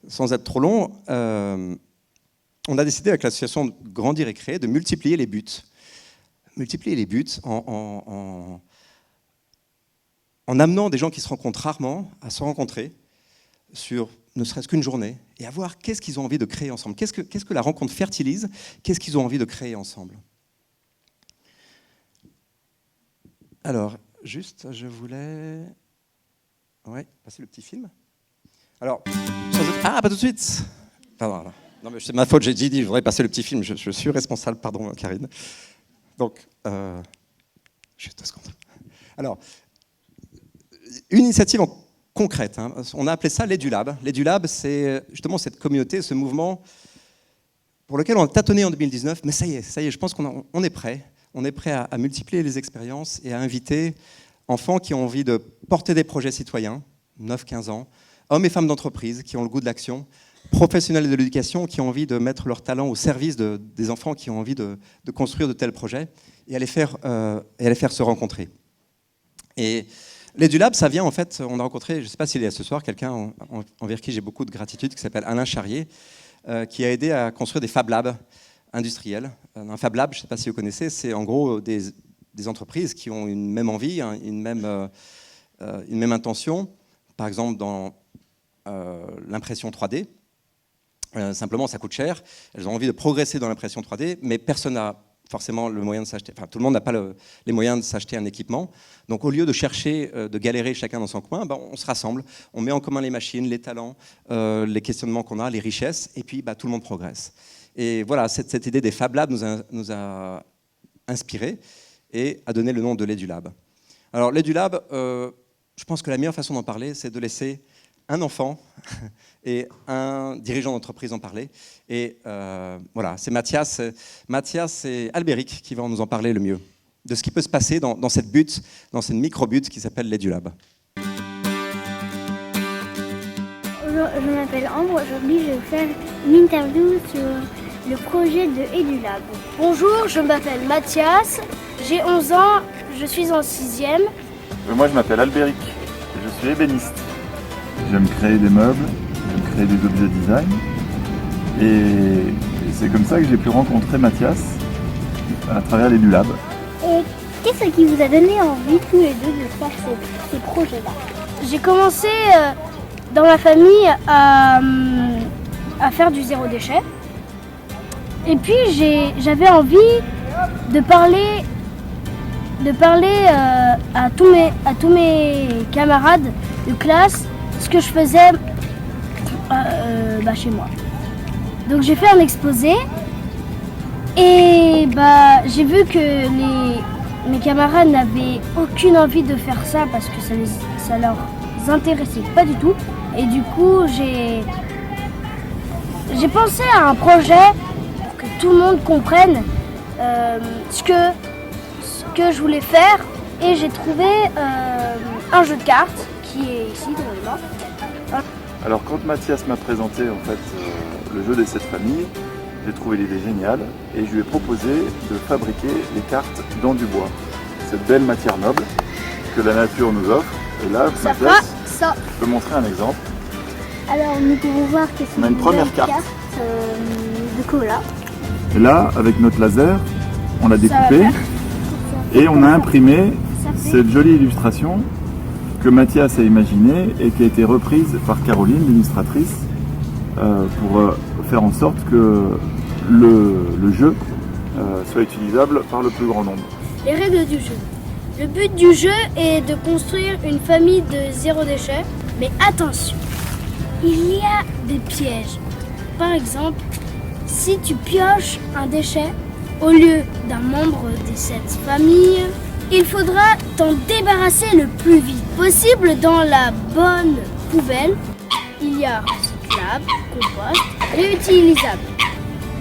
sans être trop long, on a décidé avec l'association Grandir et Créer de multiplier les buts. Multiplier les buts en amenant des gens qui se rencontrent rarement à se rencontrer sur ne serait-ce qu'une journée et à voir qu'est-ce qu'ils ont envie de créer ensemble. Qu'est-ce que la rencontre fertilise? Qu'est-ce qu'ils ont envie de créer ensemble? Alors, juste, je voulais... Ouais, passer le petit film. Alors, pas tout de suite. Pardon, non, mais c'est ma faute, j'ai dit, je voudrais passer le petit film. Je suis responsable, pardon, Karine. Donc, juste 2 secondes. Alors, une initiative concrète, hein. On a appelé ça l'EduLab. L'EduLab, c'est justement cette communauté, ce mouvement pour lequel on a tâtonné en 2019, mais ça y est, je pense qu'on est prêt. On est prêt à multiplier les expériences et à inviter enfants qui ont envie de porter des projets citoyens, 9-15 ans, hommes et femmes d'entreprise qui ont le goût de l'action, professionnels de l'éducation qui ont envie de mettre leur talent au service des enfants qui ont envie de construire de tels projets et à les faire se rencontrer. Et l'EduLab, ça vient en fait, on a rencontré, je ne sais pas s'il est là ce soir, quelqu'un envers qui j'ai beaucoup de gratitude, qui s'appelle Alain Charrier, qui a aidé à construire des Fab Labs industriels. Un Fab Lab, je ne sais pas si vous connaissez, c'est en gros des entreprises qui ont une même envie, hein, une même intention, par exemple dans l'impression 3D. Simplement, ça coûte cher. Elles ont envie de progresser dans l'impression 3D, mais personne n'a forcément le moyen de s'acheter. Enfin, tout le monde n'a pas les moyens de s'acheter un équipement. Donc, au lieu de chercher, de galérer chacun dans son coin, on se rassemble, on met en commun les machines, les talents, les questionnements qu'on a, les richesses, et puis tout le monde progresse. Et voilà, cette idée des Fab Labs nous a inspirés et a donné le nom de l'EduLab. Alors, l'EduLab, je pense que la meilleure façon d'en parler, c'est de laisser un enfant et un dirigeant d'entreprise en parler. Et voilà, c'est Mathias et Albéric qui vont nous en parler le mieux, de ce qui peut se passer dans cette micro-butte qui s'appelle l'EduLab. Je m'appelle Ambre, aujourd'hui je vais faire une interview sur le projet de EduLab. Bonjour, je m'appelle Mathias, j'ai 11 ans, je suis en 6e. Moi je m'appelle Albéric, je suis ébéniste. J'aime créer des meubles, j'aime créer des objets design. Et c'est comme ça que j'ai pu rencontrer Mathias à travers l'EduLab. Et qu'est-ce qui vous a donné envie tous les deux de faire ces projets-là? J'ai commencé dans ma famille à faire du zéro déchet. Et puis j'avais envie de parler à tous mes camarades de classe ce que je faisais chez moi. Donc j'ai fait un exposé et j'ai vu que mes camarades n'avaient aucune envie de faire ça parce que ça leur intéressait pas du tout. Et du coup j'ai pensé à un projet pour que tout le monde comprenne ce que je voulais faire, et j'ai trouvé un jeu de cartes qui est ici devant moi. Alors quand Mathias m'a présenté en fait le jeu des 7 familles, j'ai trouvé l'idée géniale et je lui ai proposé de fabriquer les cartes dans du bois. Cette belle matière noble que la nature nous offre. Et là, Mathias, je peux montrer un exemple. Alors nous pouvons voir que c'est une première carte de cola. Et là, avec notre laser, on l'a découpée et on a imprimé cette jolie illustration que Mathias a imaginée et qui a été reprise par Caroline, l'illustratrice, pour faire en sorte que le jeu soit utilisable par le plus grand nombre. Les règles du jeu. Le but du jeu est de construire une famille de zéro déchet, mais attention, il y a des pièges. Par exemple, si tu pioches un déchet au lieu d'un membre des 7 familles, Il faudra t'en débarrasser le plus vite possible dans la bonne poubelle. Il y a recyclable, compost, réutilisable.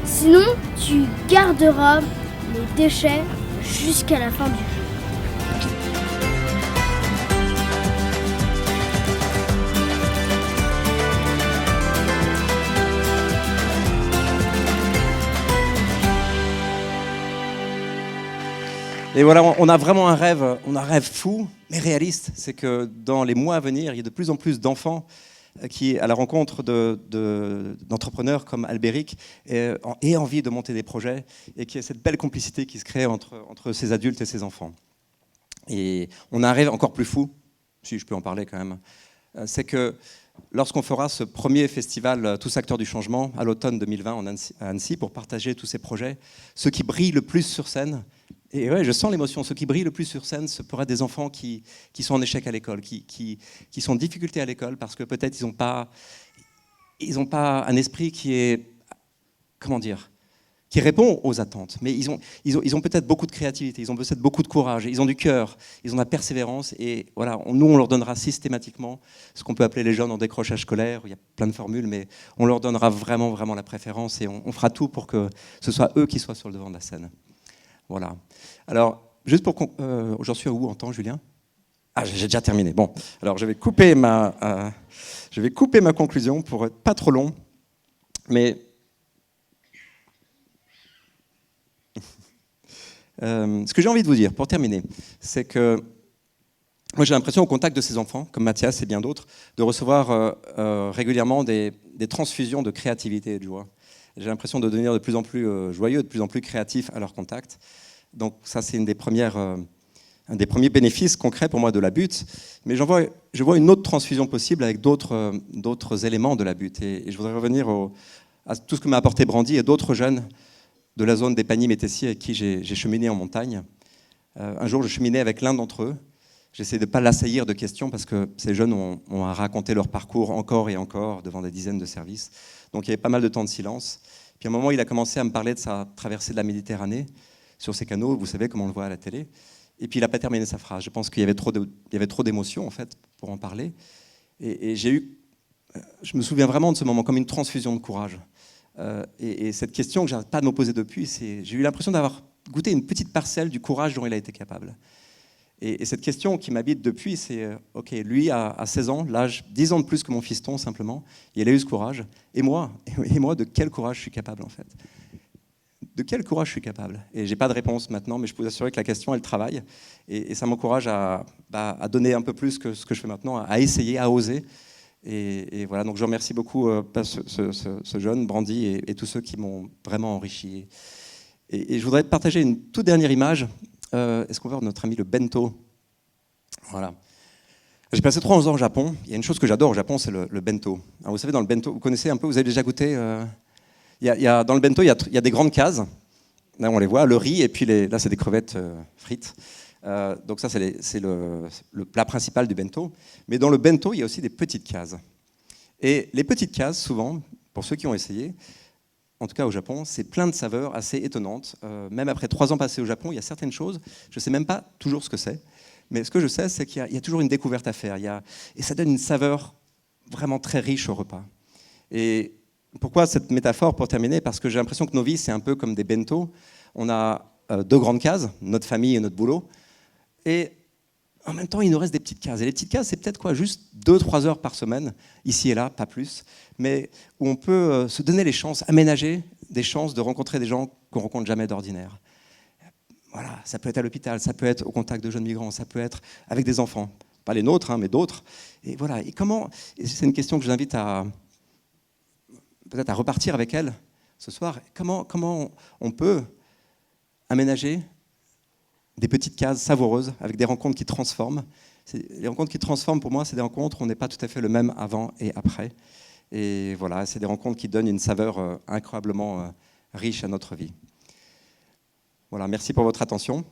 Sinon, tu garderas les déchets jusqu'à la fin du jeu. Et voilà, on a vraiment un rêve fou, mais réaliste. C'est que dans les mois à venir, il y a de plus en plus d'enfants qui, à la rencontre d'entrepreneurs comme Albéric, aient envie de monter des projets et qu'il y ait cette belle complicité qui se crée entre ces adultes et ces enfants. Et on a un rêve encore plus fou, si je peux en parler quand même, c'est que lorsqu'on fera ce premier festival Tous acteurs du changement à l'automne 2020 à Annecy pour partager tous ces projets, ceux qui brillent le plus sur scène, et ouais, je sens l'émotion, ceux qui brillent le plus sur scène, ce pourraient être des enfants qui sont en échec à l'école, qui sont en difficulté à l'école parce que peut-être ils n'ont pas un esprit qui est, comment dire, qui répond aux attentes. Mais ils ont peut-être beaucoup de créativité, ils ont peut-être beaucoup de courage, ils ont du cœur, ils ont de la persévérance. Et voilà, nous, on leur donnera systématiquement ce qu'on peut appeler les jeunes en décrochage scolaire. Il y a plein de formules, mais on leur donnera vraiment, vraiment la préférence et on fera tout pour que ce soit eux qui soient sur le devant de la scène. Voilà. Alors, juste pour... j'en suis à où en temps, Julien ? Ah, j'ai déjà terminé. Bon, alors je vais couper ma conclusion pour être pas trop long. Mais... ce que j'ai envie de vous dire, pour terminer, c'est que moi j'ai l'impression au contact de ces enfants, comme Mathias et bien d'autres, de recevoir régulièrement des transfusions de créativité et de joie. J'ai l'impression de devenir de plus en plus joyeux, de plus en plus créatif à leur contact. Donc ça c'est un des premiers bénéfices concrets pour moi de la butte. Mais je vois une autre transfusion possible avec d'autres éléments de la butte. Et je voudrais revenir à tout ce que m'a apporté Brandy et d'autres jeunes de la zone des Paniers-Métessiers avec qui j'ai cheminé en montagne. Un jour, je cheminais avec l'un d'entre eux. J'essayais de ne pas l'assaillir de questions parce que ces jeunes ont à raconter leur parcours encore et encore devant des dizaines de services. Donc il y avait pas mal de temps de silence. Puis à un moment, il a commencé à me parler de sa traversée de la Méditerranée sur ces canaux, vous savez, comme on le voit à la télé. Et puis il n'a pas terminé sa phrase. Je pense qu'il y avait trop d'émotions en fait pour en parler. Et je me souviens vraiment de ce moment comme une transfusion de courage. Et cette question que je n'arrête pas de me poser depuis, j'ai eu l'impression d'avoir goûté une petite parcelle du courage dont il a été capable. Et cette question qui m'habite depuis, c'est ok, lui à 16 ans, l'âge 10 ans de plus que mon fiston simplement, il a eu ce courage. Et moi, de quel courage je suis capable en fait ? De quel courage je suis capable ? Et j'ai pas de réponse maintenant, mais je peux vous assurer que la question, elle travaille. Et ça m'encourage à donner un peu plus que ce que je fais maintenant, à essayer, à oser. Et voilà, donc je remercie beaucoup ce jeune, Brandy, et tous ceux qui m'ont vraiment enrichi. Et je voudrais partager une toute dernière image. Est-ce qu'on va voir notre ami le bento ? Voilà. J'ai passé 3 ans au Japon. Il y a une chose que j'adore au Japon, c'est le bento. Alors vous savez, dans le bento, vous connaissez un peu, vous avez déjà goûté dans le bento, il y a des grandes cases. Là, on les voit, le riz, et puis là, c'est des crevettes frites. Donc ça, c'est le plat principal du bento. Mais dans le bento, il y a aussi des petites cases. Et les petites cases, souvent, pour ceux qui ont essayé, en tout cas au Japon, c'est plein de saveurs assez étonnantes. Même après 3 ans passés au Japon, il y a certaines choses, je ne sais même pas toujours ce que c'est. Mais ce que je sais, c'est qu'il y a toujours une découverte à faire. Et ça donne une saveur vraiment très riche au repas. Et pourquoi cette métaphore pour terminer ? Parce que j'ai l'impression que nos vies, c'est un peu comme des bento. On a 2 grandes cases, notre famille et notre boulot. Et en même temps, il nous reste des petites cases. Et les petites cases, c'est peut-être quoi ? Juste 2-3 heures par semaine, ici et là, pas plus. Mais où on peut se donner les chances, aménager des chances de rencontrer des gens qu'on ne rencontre jamais d'ordinaire. Voilà, ça peut être à l'hôpital, ça peut être au contact de jeunes migrants, ça peut être avec des enfants. Pas les nôtres, mais d'autres. Et voilà. Et c'est une question que je vous invite peut-être à repartir avec elle ce soir. Comment on peut aménager des petites cases savoureuses avec des rencontres qui transforment. Les rencontres qui transforment, pour moi, c'est des rencontres où on n'est pas tout à fait le même avant et après. Et voilà, c'est des rencontres qui donnent une saveur incroyablement riche à notre vie. Voilà, merci pour votre attention.